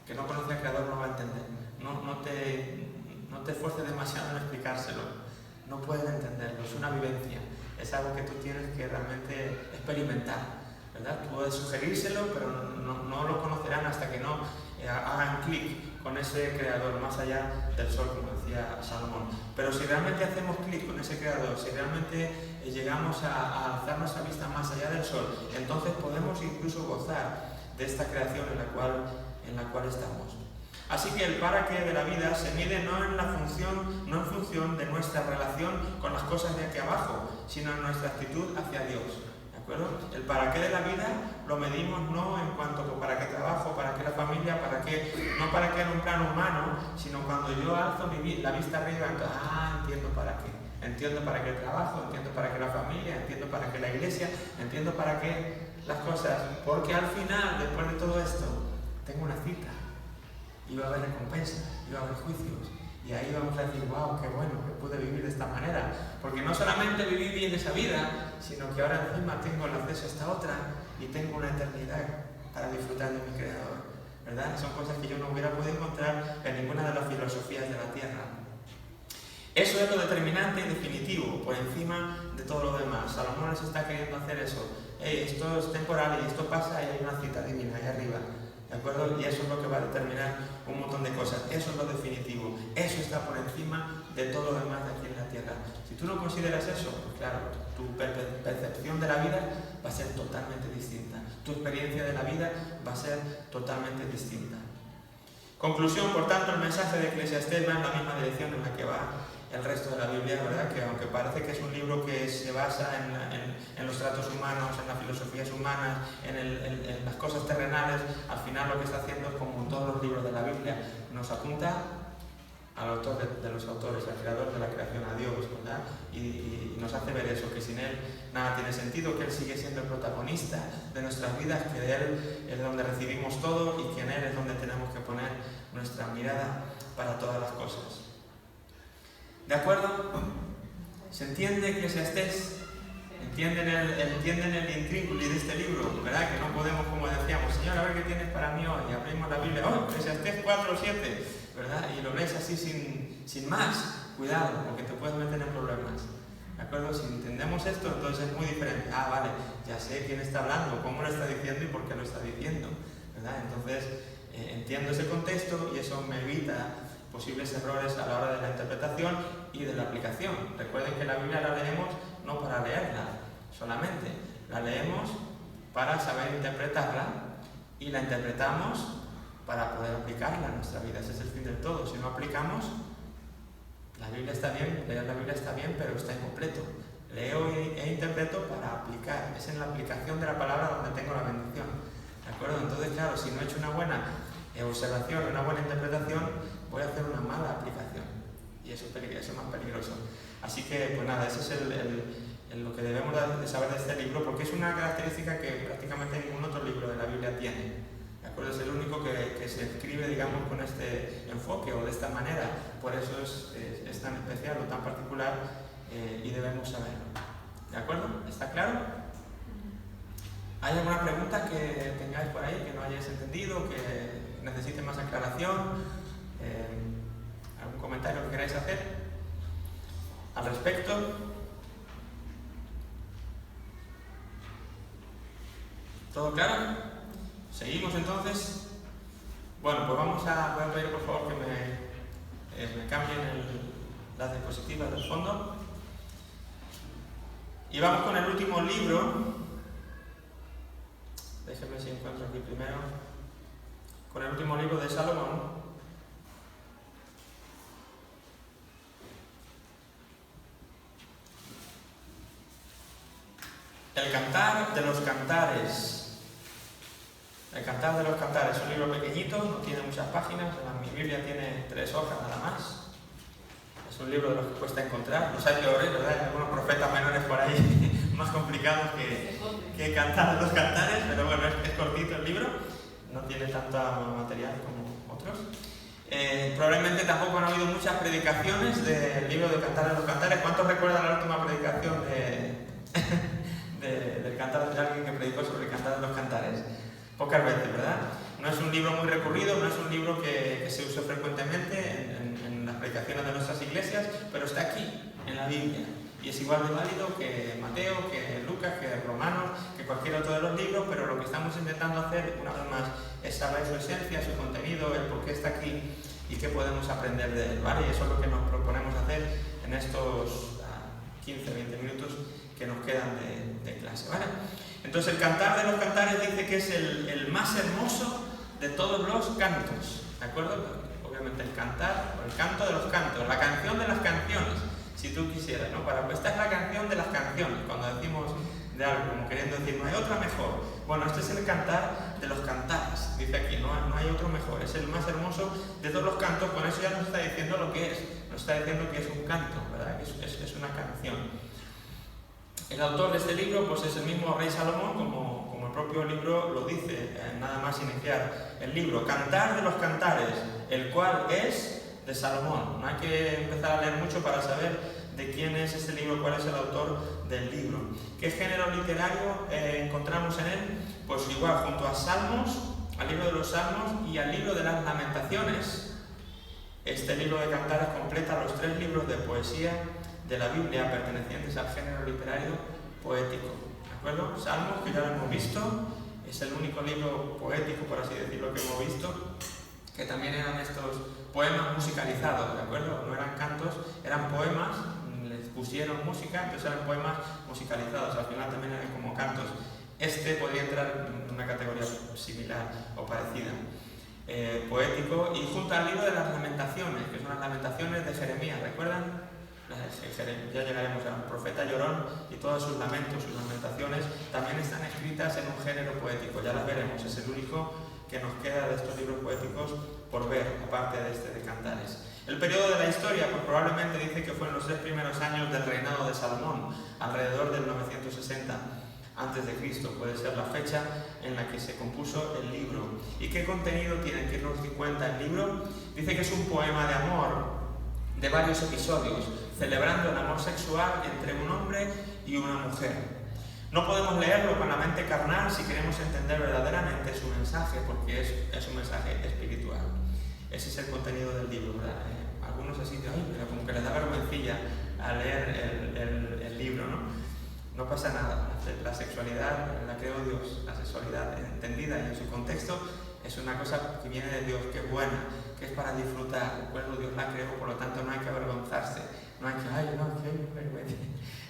que no conoce al Creador no va a entender. No te esfuerces demasiado en explicárselo, no pueden entenderlo, es una vivencia, es algo que tú tienes que realmente experimentar, ¿verdad? Tú puedes sugerírselo, pero no lo conocerán hasta que no hagan clic con ese Creador, más allá del sol, como decía Salomón. Pero si realmente hacemos clic con ese Creador, si realmente llegamos a alzar nuestra vista más allá del sol, entonces podemos incluso gozar de esta creación en la cual estamos. Así que el para qué de la vida se mide no en función de nuestra relación con las cosas de aquí abajo, sino en nuestra actitud hacia Dios. ¿De acuerdo? El para qué de la vida lo medimos no en cuanto a para qué trabajo, para qué la familia, no para qué en un plano humano, sino cuando yo alzo la vista arriba, entonces, entiendo para qué. Entiendo para qué el trabajo, entiendo para qué la familia, entiendo para qué la iglesia, entiendo para qué las cosas. Porque al final, después de todo esto, tengo una cita. Y va a haber recompensa, y va a haber juicios. Y ahí vamos a decir, wow, qué bueno que pude vivir de esta manera. Porque no solamente viví bien esa vida, sino que ahora encima tengo el acceso a esta otra y tengo una eternidad para disfrutar de mi Creador. ¿Verdad? Son cosas que yo no hubiera podido encontrar en ninguna de las filosofías de la tierra. Eso es lo determinante y definitivo, por encima de todo lo demás. Salomón les está queriendo hacer eso. Esto es temporal y esto pasa y hay una cita divina ahí arriba. ¿De acuerdo? Y eso es lo que va a determinar un montón de cosas. Eso es lo definitivo. Eso está por encima de todo lo demás de aquí en la tierra. Si tú no consideras eso, pues claro, tu percepción de la vida va a ser totalmente distinta. Tu experiencia de la vida va a ser totalmente distinta. Conclusión, por tanto, el mensaje de Eclesiastés va en la misma dirección en la que va el resto de la Biblia, ¿verdad? Que aunque parece que es un libro que se basa en los tratos humanos, en las filosofías humanas, en las cosas terrenales, al final lo que está haciendo es como en todos los libros de la Biblia, nos apunta al autor de los autores, al creador de la creación, a Dios, ¿verdad? Y nos hace ver eso, que sin Él nada tiene sentido, que Él sigue siendo el protagonista de nuestras vidas, que de Él es donde recibimos todo y que en Él es donde tenemos que poner nuestra mirada para todas las cosas. ¿De acuerdo? ¿Se entiende Eclesiastés? ¿Entienden el intríngulis de este libro? ¿Verdad? Que no podemos, como decíamos, Señor, a ver qué tienes para mí hoy. Abrimos la Biblia, Eclesiastés 4 o 7, ¿verdad? Y lo lees así sin más. Cuidado, porque te puedes meter en problemas. ¿De acuerdo? Si entendemos esto, entonces es muy diferente. Vale, ya sé quién está hablando, cómo lo está diciendo y por qué lo está diciendo, ¿verdad? Entonces, entiendo ese contexto y eso me evita posibles errores a la hora de la interpretación y de la aplicación. Recuerden que la Biblia la leemos no para leerla solamente, la leemos para saber interpretarla y la interpretamos para poder aplicarla en nuestra vida. Ese es el fin del todo. Si no aplicamos, la Biblia está bien, leer la Biblia está bien, pero está incompleto. Leo e interpreto para aplicar. Es en la aplicación de la palabra donde tengo la bendición. ¿De acuerdo? Entonces, claro, si no he hecho una buena observación, una buena interpretación, voy a hacer una mala aplicación. Y eso es más peligroso. Así que, pues nada, eso es lo que debemos de saber de este libro, porque es una característica que prácticamente ningún otro libro de la Biblia tiene. ¿De acuerdo? Es el único que se escribe, digamos, con este enfoque o de esta manera. Por eso es tan especial o tan particular y debemos saberlo. ¿De acuerdo? ¿Está claro? ¿Hay alguna pregunta que tengáis por ahí que no hayáis entendido, que necesite más aclaración? ¿Algún comentario que queráis hacer al respecto? ¿Todo claro? ¿Seguimos entonces? Bueno, pues voy a pedir por favor que me cambien las diapositivas del fondo. Y vamos con el último libro. Déjenme si encuentro aquí primero. Con el último libro de Salomón. El Cantar de los Cantares. El Cantar de los Cantares es un libro pequeñito, no tiene muchas páginas, mi Biblia tiene 3 hojas nada más. Es un libro de los que cuesta encontrar, los hay peores, ¿verdad? Hay algunos profetas menores por ahí más complicados que Cantar de los Cantares, pero bueno, es cortito el libro, no tiene tanto material como otros. Probablemente tampoco han oído muchas predicaciones del libro de Cantar de los Cantares. ¿Cuántos recuerdan la última predicación del Cantar de alguien que predicó sobre el Cantar de los Cantares? Pocas veces, ¿verdad? No es un libro muy recurrido, no es un libro que se usa frecuentemente en las predicaciones de nuestras iglesias, pero está aquí, en la Biblia. Y es igual de válido que Mateo, que Lucas, que Romanos, que cualquier otro de los libros, pero lo que estamos intentando hacer, una vez más, es saber su esencia, su contenido, el por qué está aquí y qué podemos aprender de él, ¿vale? Y eso es lo que nos proponemos hacer en estos 15-20 minutos que nos quedan de clase, ¿vale? Entonces el Cantar de los Cantares dice que es el más hermoso de todos los cantos, ¿de acuerdo? Obviamente el cantar, o el canto de los cantos, la canción de las canciones, si tú quisieras, ¿no? Esta es la canción de las canciones, cuando decimos de algo, como queriendo decir, no hay otra mejor. Bueno, este es el Cantar de los Cantares, dice aquí, no hay otro mejor, es el más hermoso de todos los cantos. Con eso ya nos está diciendo lo que es, nos está diciendo que es un canto, ¿verdad? Que es una canción. El autor de este libro pues es el mismo rey Salomón, como el propio libro lo dice, nada más iniciar el libro. Cantar de los Cantares, el cual es de Salomón. No hay que empezar a leer mucho para saber de quién es este libro, cuál es el autor del libro. ¿Qué género literario encontramos en él? Pues igual, junto a Salmos, al libro de los Salmos y al libro de las Lamentaciones, este libro de Cantares completa los 3 libros de poesía de la Biblia pertenecientes al género literario poético, ¿de acuerdo? Salmos, que ya lo hemos visto, es el único libro poético, por así decirlo, que hemos visto, que también eran estos poemas musicalizados, ¿de acuerdo? No eran cantos, eran poemas, les pusieron música, entonces eran poemas musicalizados, al final también eran como cantos. Este podría entrar en una categoría similar o parecida. Poético, y junto al libro de las Lamentaciones, que son las Lamentaciones de Jeremías, ¿recuerdan? Ya llegaremos al profeta llorón, y todos sus lamentos, sus lamentaciones también están escritas en un género poético, ya las veremos, es el único que nos queda de estos libros poéticos por ver, aparte de este de Cantares. El periodo de la historia, pues probablemente dice que fue en los 3 primeros años del reinado de Salomón, alrededor del 960 a.C., puede ser la fecha en la que se compuso el libro. ¿Y qué contenido tiene? ¿Qué nos cuenta el libro? Dice que es un poema de amor de varios episodios, celebrando el amor sexual entre un hombre y una mujer. No podemos leerlo con la mente carnal si queremos entender verdaderamente su mensaje, porque es un mensaje espiritual. Ese es el contenido del libro, ¿verdad? Algunos así, pero como que les da vergüencilla a leer el libro, ¿no? No pasa nada. La sexualidad la creó Dios, la sexualidad entendida y en su contexto es una cosa que viene de Dios, que es buena, que es para disfrutar. El pueblo Dios la creó, por lo tanto no hay que avergonzarse, no hay que,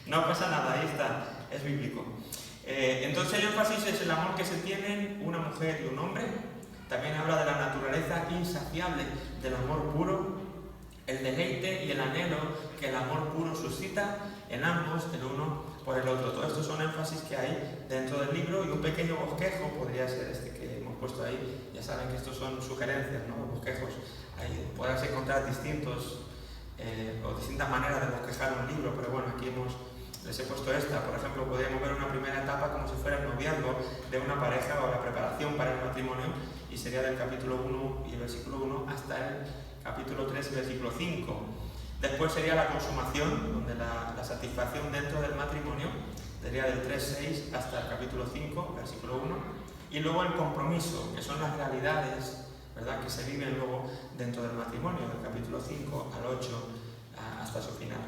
no pasa nada, ahí está, es bíblico. Entonces el énfasis es el amor que se tienen una mujer y un hombre. También habla de la naturaleza insaciable del amor puro, el deleite y el anhelo que el amor puro suscita en ambos, el uno por el otro. Todos estos son énfasis que hay dentro del libro, y un pequeño bosquejo podría ser este que hemos puesto ahí. Ya saben que estos son sugerencias, ¿no? Bosquejos. Ahí podrás encontrar distintas maneras de bosquejar un libro, pero bueno, aquí les he puesto esta. Por ejemplo, podríamos ver una primera etapa como si fuera el noviazgo de una pareja o la preparación para el matrimonio, y sería del capítulo 1 y el versículo 1 hasta el capítulo 3 y versículo 5. Después sería la consumación, donde la satisfacción dentro del matrimonio sería del 3:6 hasta el capítulo 5, versículo 1. Y luego el compromiso, que son las realidades, ¿verdad?, que se viven luego dentro del matrimonio, del capítulo 5 al 8 hasta su final.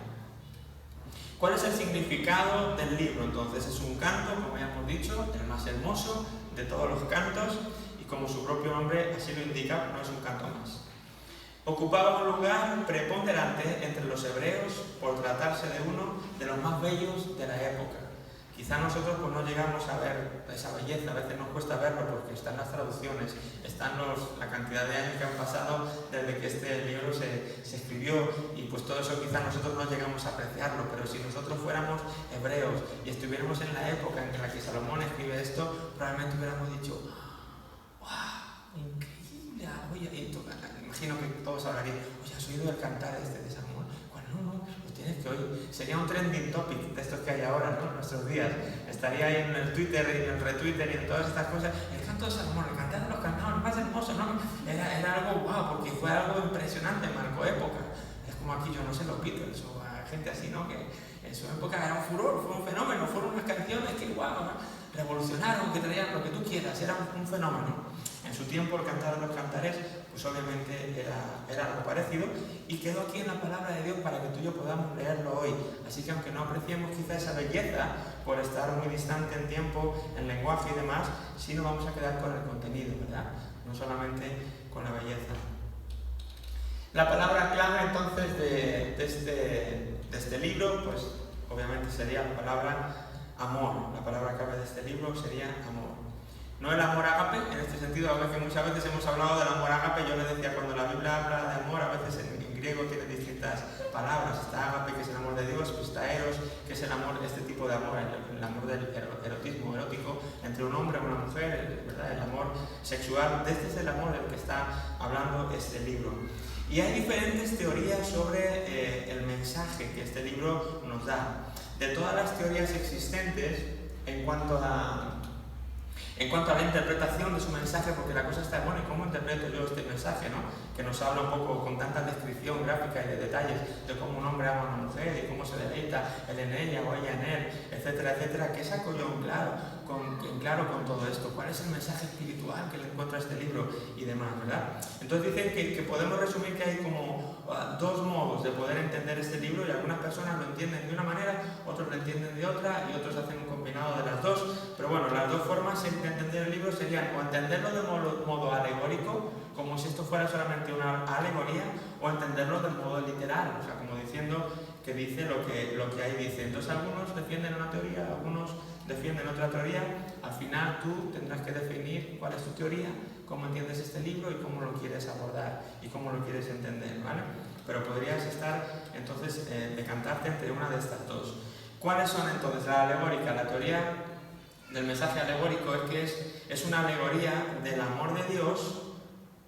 ¿Cuál es el significado del libro? Entonces es un canto, como ya hemos dicho, el más hermoso de todos los cantos, y como su propio nombre así lo indica, no es un canto más. Ocupaba un lugar preponderante entre los hebreos por tratarse de uno de los más bellos de la época. Quizá nosotros pues no llegamos a ver esa belleza, a veces nos cuesta verlo porque están las traducciones, están la cantidad de años que han pasado desde que este libro se escribió, y pues todo eso quizá nosotros no llegamos a apreciarlo, pero si nosotros fuéramos hebreos y estuviéramos en la época en la que Salomón escribe esto, probablemente hubiéramos dicho, ¡wow! Increíble. Oye, imagino que todos hablarían, oye, ¿has oído el cantar este de Salomón? No, lo tienes que oír. Sería un trending topic de estos que hay ahora, ¿no? En nuestros días. Estaría ahí en el Twitter y en el retweeter y en todas estas cosas. El canto de Salomón, el cantar de los cantados, más hermoso, ¿no? Era algo wow, porque fue algo impresionante, marcó época. Es como aquí, yo no sé, los Beatles o gente así, ¿no? Que en su época era un furor, fue un fenómeno, fueron unas canciones que wow, ¿no? Revolucionaron, que traían lo que tú quieras, era un fenómeno. En su tiempo el cantar de los cantares pues obviamente era algo parecido, y quedó aquí en la palabra de Dios para que tú y yo podamos leerlo hoy. Así que aunque no apreciemos quizá esa belleza por estar muy distante en tiempo, en lenguaje y demás, sí nos vamos a quedar con el contenido, ¿verdad? No solamente con la belleza. La palabra clave entonces de este libro, pues obviamente sería la palabra amor. La palabra clave de este libro sería amor. No el amor ágape, en este sentido, a veces muchas veces hemos hablado del amor ágape. Yo les decía, cuando la Biblia habla de amor, a veces en griego tiene distintas palabras. Está ágape, que es el amor de Dios, pues está eros, que es el amor, este tipo de amor, el amor del erotismo, erótico, entre un hombre y una mujer, ¿verdad? El amor sexual. Este es el amor del que está hablando este libro. Y hay diferentes teorías sobre el mensaje que este libro nos da. De todas las teorías existentes en cuanto a la interpretación de su mensaje, porque la cosa está, bueno, ¿y cómo interpreto yo este mensaje, no? Que nos habla un poco con tanta descripción gráfica y de detalles de cómo un hombre ama a una mujer y cómo se deleita él en ella o ella en él, etcétera, etcétera. ¿Qué saco yo en claro con todo esto? ¿Cuál es el mensaje espiritual que le encuentra a este libro y demás, verdad? Entonces dicen que podemos resumir que hay como dos modos de poder entender este libro, y algunas personas lo entienden de una manera, otros lo entienden de otra, y otros hacen un combinado de las dos. Pero bueno, las dos formas de entender el libro serían o entenderlo de modo alegórico, como si esto fuera solamente una alegoría, o entenderlo de modo literal, o sea, como diciendo que dice lo que ahí dice. Entonces algunos defienden una teoría, algunos defienden otra teoría. Al final tú tendrás que definir cuál es tu teoría, cómo entiendes este libro y cómo lo quieres abordar y cómo lo quieres entender, ¿vale? Pero podrías estar entonces decantarte entre una de estas dos. ¿Cuáles son entonces? La alegórica, la teoría del mensaje alegórico es que es una alegoría del amor de Dios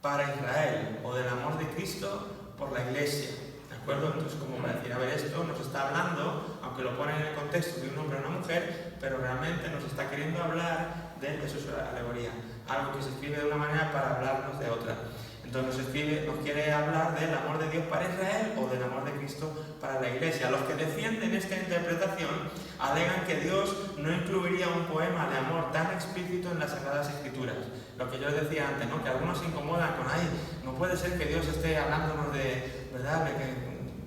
para Israel, o del amor de Cristo por la Iglesia, ¿de acuerdo? Entonces, como para decir, a ver, esto nos está hablando, aunque lo pone en el contexto de un hombre y una mujer, pero realmente nos está queriendo hablar de eso, es una alegoría, algo que se escribe de una manera para hablarnos de otra. Entonces nos quiere hablar del amor de Dios para Israel o del amor de Cristo para la Iglesia. Los que defienden esta interpretación alegan que Dios no incluiría un poema de amor tan explícito en las Sagradas Escrituras. Lo que yo les decía antes, ¿no? Que algunos se incomodan con, ay, no puede ser que Dios esté hablándonos de, ¿verdad?, de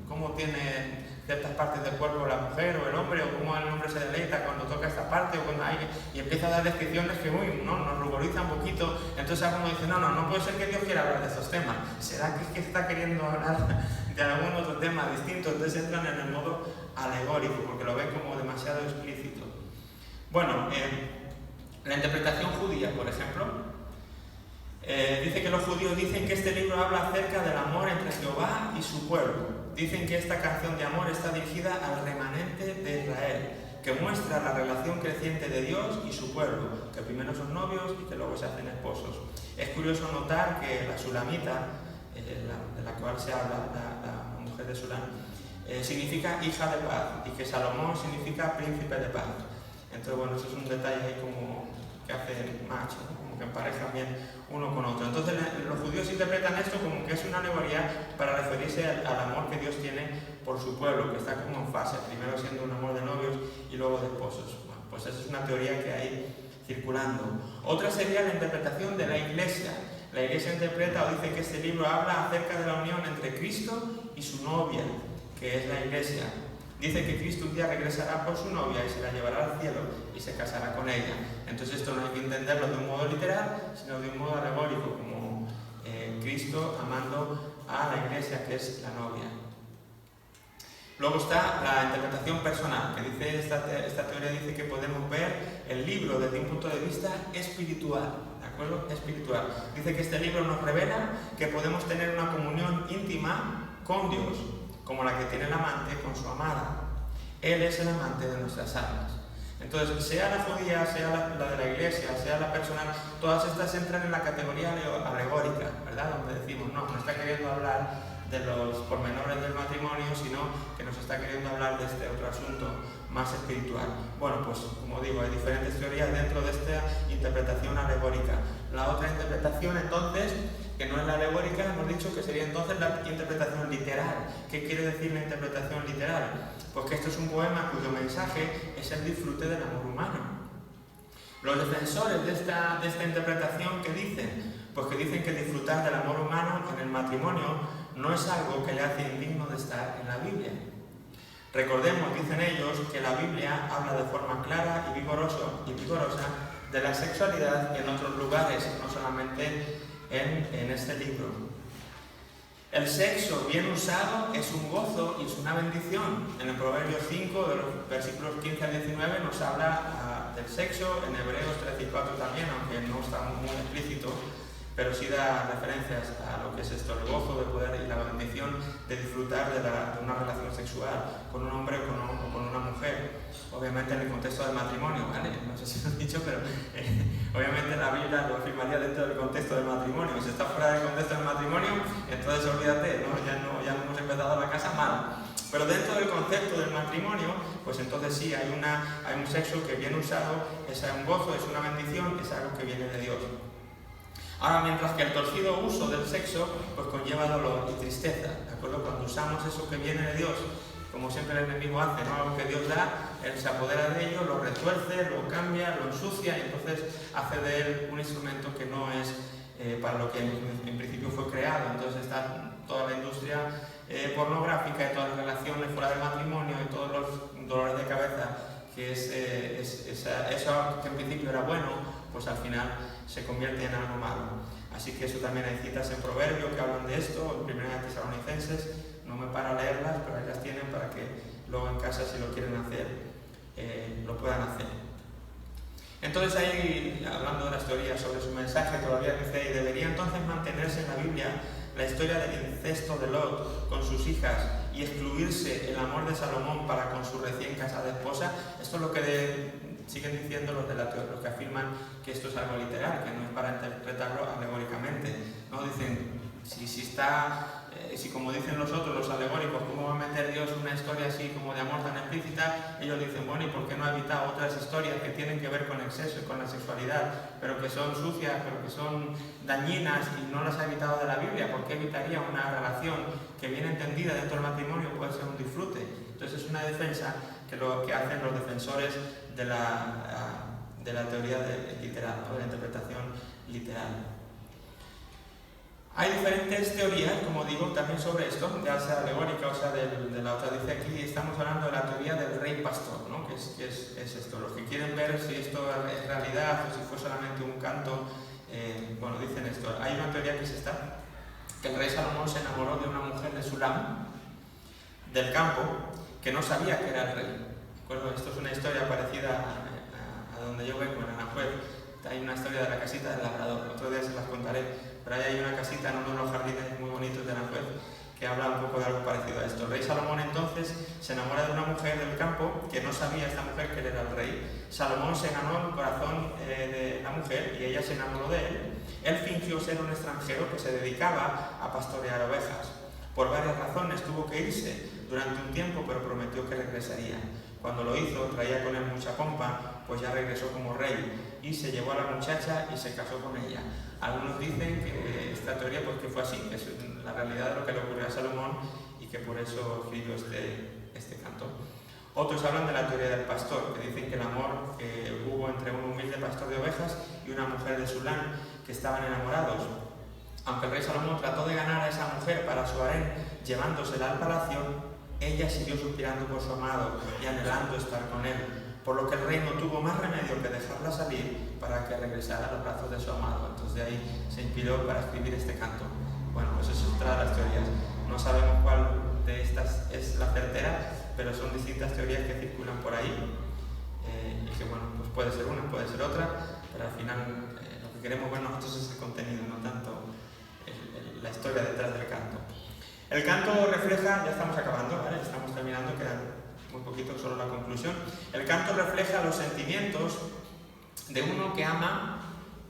cómo tiene ciertas partes del cuerpo la mujer o el hombre, o cómo el hombre se deleita cuando toca esta parte o cuando hay, y empieza a dar descripciones que nos ruboriza un poquito. Entonces alguno dice, no puede ser que Dios quiera hablar de estos temas. ¿Será que está queriendo hablar de algún otro tema distinto? Entonces entran en el modo alegórico porque lo ven como demasiado explícito. Bueno, la interpretación judía, por ejemplo, dice que los judíos dicen que este libro habla acerca del amor entre Jehová y su pueblo. Dicen que esta canción de amor está dirigida al remanente de Israel, que muestra la relación creciente de Dios y su pueblo, que primero son novios y que luego se hacen esposos. Es curioso notar que la Sulamita, de la cual se habla, la mujer de Sulam, significa hija de paz, y que Salomón significa príncipe de paz. Entonces, bueno, eso es un detalle ahí como que hace match, ¿no? Como que emparejan bien uno con otro. Entonces los judíos interpretan esto como que es una alegoría para referirse al amor que Dios tiene por su pueblo, que está como en fase, primero siendo un amor de novios y luego de esposos. Bueno, pues esa es una teoría que hay circulando. Otra sería la interpretación de la Iglesia. La Iglesia interpreta o dice que este libro habla acerca de la unión entre Cristo y su novia, que es la Iglesia. Dice que Cristo un día regresará por su novia y se la llevará al cielo y se casará con ella. Entonces esto no hay que entenderlo de un modo literal, sino de un modo alegórico, como Cristo amando a la Iglesia, que es la novia. Luego está la interpretación personal, que dice esta teoría dice que podemos ver el libro desde un punto de vista espiritual, ¿de acuerdo? Espiritual. Dice que este libro nos revela que podemos tener una comunión íntima con Dios, como la que tiene el amante con su amada. Él es el amante de nuestras almas. Entonces, sea la judía, sea la de la iglesia, sea la personal, todas estas entran en la categoría alegórica, ¿verdad? Donde decimos, no está queriendo hablar de los pormenores del matrimonio, sino que nos está queriendo hablar de este otro asunto más espiritual. Bueno, pues como digo, hay diferentes teorías dentro de esta interpretación alegórica. La otra interpretación, entonces, que no es la alegórica, hemos dicho que sería entonces la interpretación literal. ¿Qué quiere decir la interpretación literal? Pues que esto es un poema cuyo mensaje es el disfrute del amor humano. Los defensores de esta interpretación, ¿qué dicen? Pues que dicen que disfrutar del amor humano en el matrimonio no es algo que le hace indigno de estar en la Biblia. Recordemos, dicen ellos, que la Biblia habla de forma clara y vigorosa de la sexualidad en otros lugares, no solamente en este libro. El sexo bien usado es un gozo y es una bendición. En el Proverbio 5, de los versículos 15 al 19, nos habla del sexo, en Hebreos 13 y 4 también, aunque no está muy explícito, pero sí da referencias a lo que es esto, el gozo de poder y la bendición de disfrutar de una relación sexual con un hombre o con una mujer, obviamente en el contexto del matrimonio, ¿vale? No sé si lo he dicho, pero obviamente la Biblia lo afirmaría dentro del contexto del matrimonio, y si está fuera del contexto del matrimonio, entonces olvídate, ¿no? Ya no hemos empezado la casa mal. Pero dentro del concepto del matrimonio, pues entonces sí, hay un sexo que bien usado es un gozo, es una bendición, es algo que viene de Dios. Ahora, mientras que el torcido uso del sexo pues conlleva dolor y tristeza, ¿de acuerdo? Cuando usamos eso que viene de Dios, como siempre el enemigo hace, ¿no? Algo que Dios da, él se apodera de ello, lo retuerce, lo cambia, lo ensucia y entonces hace de él un instrumento que no es para lo que en principio fue creado. Entonces está toda la industria pornográfica y todas las relaciones fuera del matrimonio y todos los dolores de cabeza, que eso que en principio era bueno, pues al final se convierte en algo malo. Así que eso también hay citas en Proverbios que hablan de esto, en 1 Tesalonicenses, no me paro a leerlas, pero ahí las tienen para que luego en casa, si lo quieren hacer, lo puedan hacer. Entonces ahí, hablando de las teorías sobre su mensaje, todavía dice, y debería entonces mantenerse en la Biblia la historia del incesto de Lot con sus hijas y excluirse el amor de Salomón para con su recién casada esposa. Esto es lo que siguen diciendo los que afirman que esto es algo literal, que no es para interpretarlo alegóricamente. No dicen, si como dicen los otros, los alegóricos, ¿cómo va a meter Dios una historia así como de amor tan explícita? Ellos dicen, bueno, ¿y por qué no ha evitado otras historias que tienen que ver con el sexo y con la sexualidad, pero que son sucias, pero que son dañinas y no las ha evitado de la Biblia? ¿Por qué evitaría una relación que bien entendida dentro del matrimonio puede ser un disfrute? Entonces es una defensa que lo que hacen los defensores de la teoría literal, ¿no? De la interpretación literal. Hay diferentes teorías, como digo, también sobre esto, ya sea alegórica o sea de la otra. Dice aquí, estamos hablando de la teoría del rey pastor, ¿no? Que es esto. Los que quieren ver si esto es realidad o si fue solamente un canto, bueno, dicen esto. Hay una teoría que es esta, que el rey Salomón se enamoró de una mujer de Sulam, del campo, que no sabía que era el rey. Bueno, esto es una historia parecida a donde yo vengo, en Aranjuez. Hay una historia de la casita del labrador, otro día se las contaré, pero ahí hay una casita en uno de los jardines muy bonitos de Aranjuez que habla un poco de algo parecido a esto. El rey Salomón entonces se enamora de una mujer del campo que no sabía esta mujer que él era el rey. Salomón se ganó el corazón de la mujer y ella se enamoró de él. Él fingió ser un extranjero que se dedicaba a pastorear ovejas. Por varias razones tuvo que irse durante un tiempo, pero prometió que regresaría. Cuando lo hizo, traía con él mucha pompa, pues ya regresó como rey y se llevó a la muchacha y se casó con ella. Algunos dicen que esta teoría pues que fue así, que es la realidad de lo que le ocurrió a Salomón y que por eso escribió este canto. Otros hablan de la teoría del pastor, que dicen que el amor que hubo entre un humilde pastor de ovejas y una mujer de Sulán, que estaban enamorados. Aunque el rey Salomón trató de ganar a esa mujer para su harén, llevándosela al palacio, ella siguió suspirando por su amado y anhelando estar con él, por lo que el rey no tuvo más remedio que dejarla salir para que regresara a los brazos de su amado. Entonces de ahí se inspiró para escribir este canto. Bueno, pues eso es otra de las teorías. No sabemos cuál de estas es la certera, pero son distintas teorías que circulan por ahí, y que bueno, pues puede ser una, puede ser otra, pero al final lo que queremos ver nosotros es el contenido, no tanto la historia detrás del canto. El canto refleja, ya estamos acabando, ¿vale? Estamos terminando, queda muy poquito, solo la conclusión. El canto refleja los sentimientos de uno que ama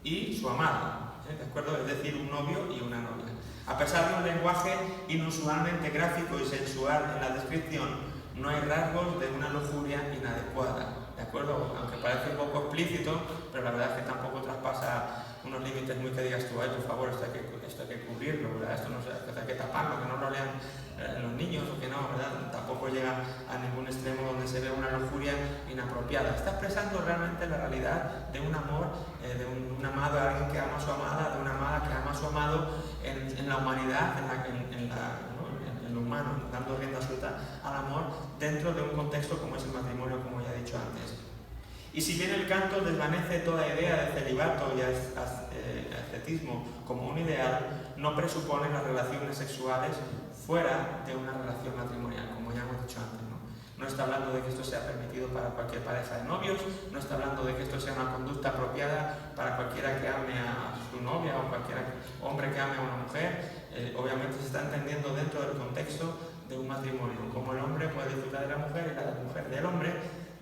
y su amada, ¿de acuerdo? Es decir, un novio y una novia. A pesar de un lenguaje inusualmente gráfico y sensual en la descripción, no hay rasgos de una lujuria inadecuada, ¿de acuerdo? Aunque parece un poco explícito, pero la verdad es que tampoco traspasa unos límites muy que digas tú, ay, por favor, esto hay que cubrirlo, ¿verdad? Esto no hay que taparlo, que no lo lean los niños o que no, ¿verdad? Tampoco llega a ningún extremo donde se ve una lujuria inapropiada. Está expresando realmente la realidad de un amor, de un amado, de alguien que ama a su amada, de una amada que ama a su amado en la humanidad, en lo humano, dando rienda suelta al amor dentro de un contexto como es el matrimonio, como ya he dicho antes. Y si bien el canto desvanece toda idea de celibato y ascetismo como un ideal, no presupone las relaciones sexuales fuera de una relación matrimonial, como ya hemos dicho antes, ¿no? No está hablando de que esto sea permitido para cualquier pareja de novios, no está hablando de que esto sea una conducta apropiada para cualquiera que ame a su novia o cualquier hombre que ame a una mujer. Obviamente se está entendiendo dentro del contexto de un matrimonio, como el hombre puede disfrutar de la mujer y la mujer del hombre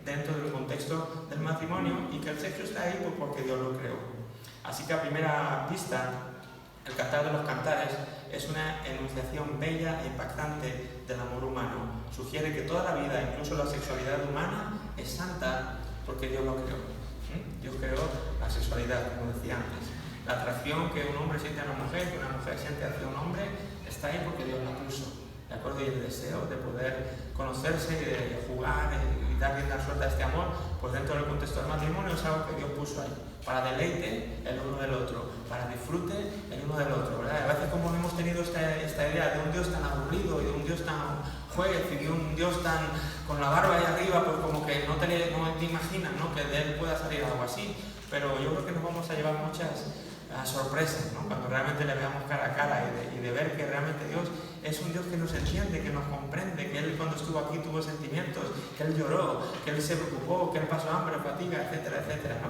dentro del contexto del matrimonio, y que el sexo está ahí pues porque Dios lo creó. Así que a primera vista, el Cantar de los Cantares es una enunciación bella e impactante del amor humano. Sugiere que toda la vida, incluso la sexualidad humana, es santa porque Dios lo creó. Dios creó la sexualidad, como decía antes. La atracción que un hombre siente a una mujer, que una mujer siente hacia un hombre, está ahí porque Dios la puso, ¿de acuerdo? Y el deseo de poder conocerse, de jugar y dar rienda suelta a este amor, pues dentro del contexto del matrimonio es algo que Dios puso ahí, para deleite el uno del otro, para disfrute el uno del otro, ¿verdad? A veces como hemos tenido esta idea de un Dios tan aburrido y de un Dios tan juez y de un Dios tan con la barba ahí arriba, pues como que no te imaginas, ¿no?, que de él pueda salir algo así, pero yo creo que nos vamos a llevar muchas sorpresas, ¿no?, cuando realmente le veamos cara a cara y de ver que realmente Dios es un Dios que nos entiende, que nos comprende, que Él cuando estuvo aquí tuvo sentimientos, que Él lloró, que Él se preocupó, que Él pasó hambre, fatiga, etcétera, etcétera, ¿no?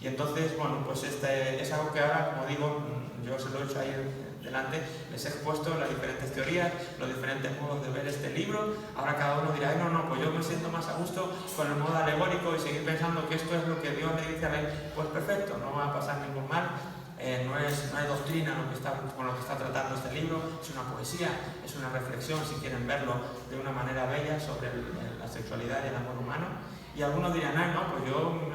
Y entonces, bueno, pues es algo que ahora, como digo, yo se lo he hecho ahí delante, les he expuesto las diferentes teorías, los diferentes modos de ver este libro. Ahora cada uno dirá, no, pues yo me siento más a gusto con el modo alegórico y seguir pensando que esto es lo que Dios le dice a él. Pues perfecto, no va a pasar ningún mal. No hay doctrina con lo que está tratando este libro, es una poesía, es una reflexión, si quieren verlo de una manera bella, sobre la sexualidad y el amor humano. Y algunos dirán, pues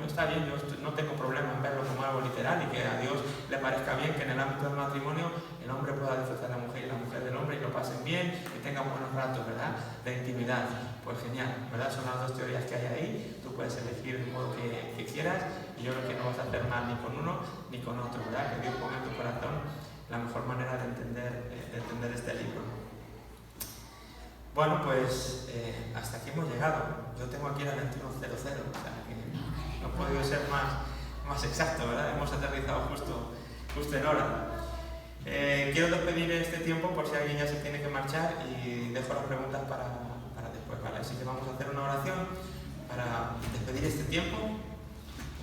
está bien, yo no tengo problema en verlo como algo literal y que a Dios le parezca bien que en el ámbito del matrimonio el hombre pueda disfrutar de la mujer y la mujer del hombre y lo pasen bien y tengan buenos ratos, ¿verdad?, de intimidad. Pues genial, ¿verdad? Son las dos teorías que hay ahí, tú puedes elegir el modo que quieras y yo creo que no vas a hacer mal ni con uno ni con otro, ¿verdad? Que Dios ponga en tu corazón la mejor manera de entender este libro. Bueno, pues hasta aquí hemos llegado. Yo tengo aquí la 21:00, o sea que no he podido ser más exacto, ¿verdad? Hemos aterrizado justo en hora. Quiero despedir este tiempo por si alguien ya se tiene que marchar y dejo las preguntas para después, ¿vale? Así que vamos a hacer una oración para despedir este tiempo.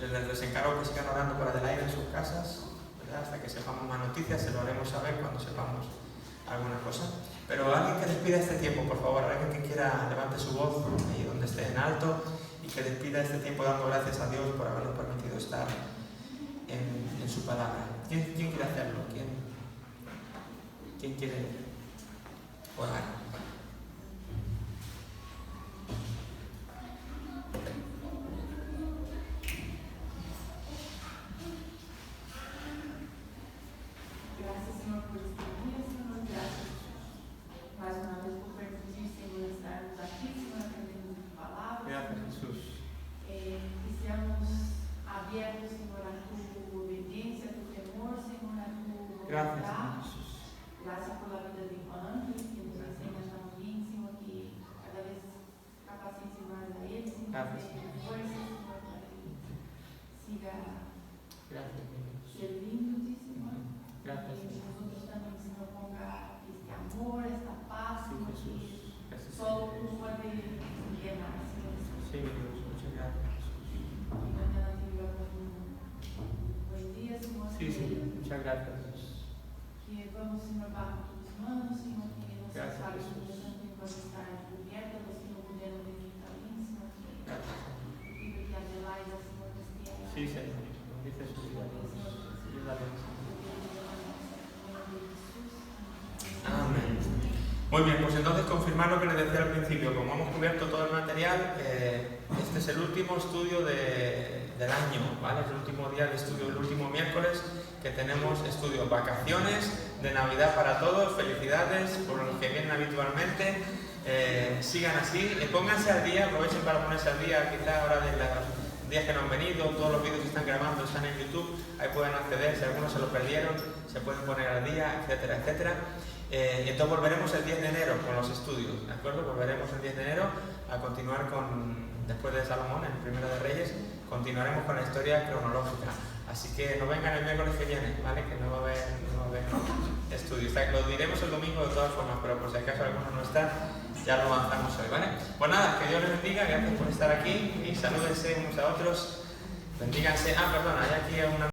Les encargo que sigan orando por Adelaide en sus casas, ¿verdad? Hasta que sepamos más noticias, se lo haremos saber cuando sepamos alguna cosa. Pero alguien que despida este tiempo, por favor, alguien que quiera levante su voz ahí donde esté en alto y que despida este tiempo dando gracias a Dios por habernos permitido estar en su palabra. ¿Quién quiere hacerlo? ¿Quién quiere orar? Sí, mi Dios, muchas gracias. Buen día, Señor. Sí, muchas gracias. Que vamos, Señor, bajo tus manos, Señor, que nos Gracias, salve Jesús. de tanto en cuanto está cubierto, los que no pudieron venir también, Señor, que Gracias, Señor. pido que Adelaida, Señor, que esté ahí. Sí, Señor. Bendice su vida, Dios. Ayúdale, Señor. Amén. Muy bien, pues entonces confirmar lo que les decía al principio. Como hemos cubierto todo el material, este es el último estudio del año, ¿vale? Es el último día de estudio, el último miércoles que tenemos estudio. Vacaciones de Navidad para todos, felicidades por los que vienen habitualmente. Sigan así, pónganse al día, aprovechen para ponerse al día, quizá ahora de los días que no han venido, todos los vídeos que están grabando están en YouTube, ahí pueden acceder, si algunos se lo perdieron, se pueden poner al día, etcétera, etcétera. Entonces volveremos el 10 de enero con los estudios, ¿de acuerdo? Volveremos el 10 de enero a continuar después de Salomón, el primero de Reyes, continuaremos con la historia cronológica. Así que no vengan el miércoles que viene, ¿vale? Que no va a haber estudios. Lo diremos el domingo de todas formas, pero por si acaso alguno no está, ya lo avanzamos hoy, ¿vale? Pues nada, que Dios les bendiga, gracias por estar aquí y salúdense unos a otros. Bendíganse. Perdón, hay aquí una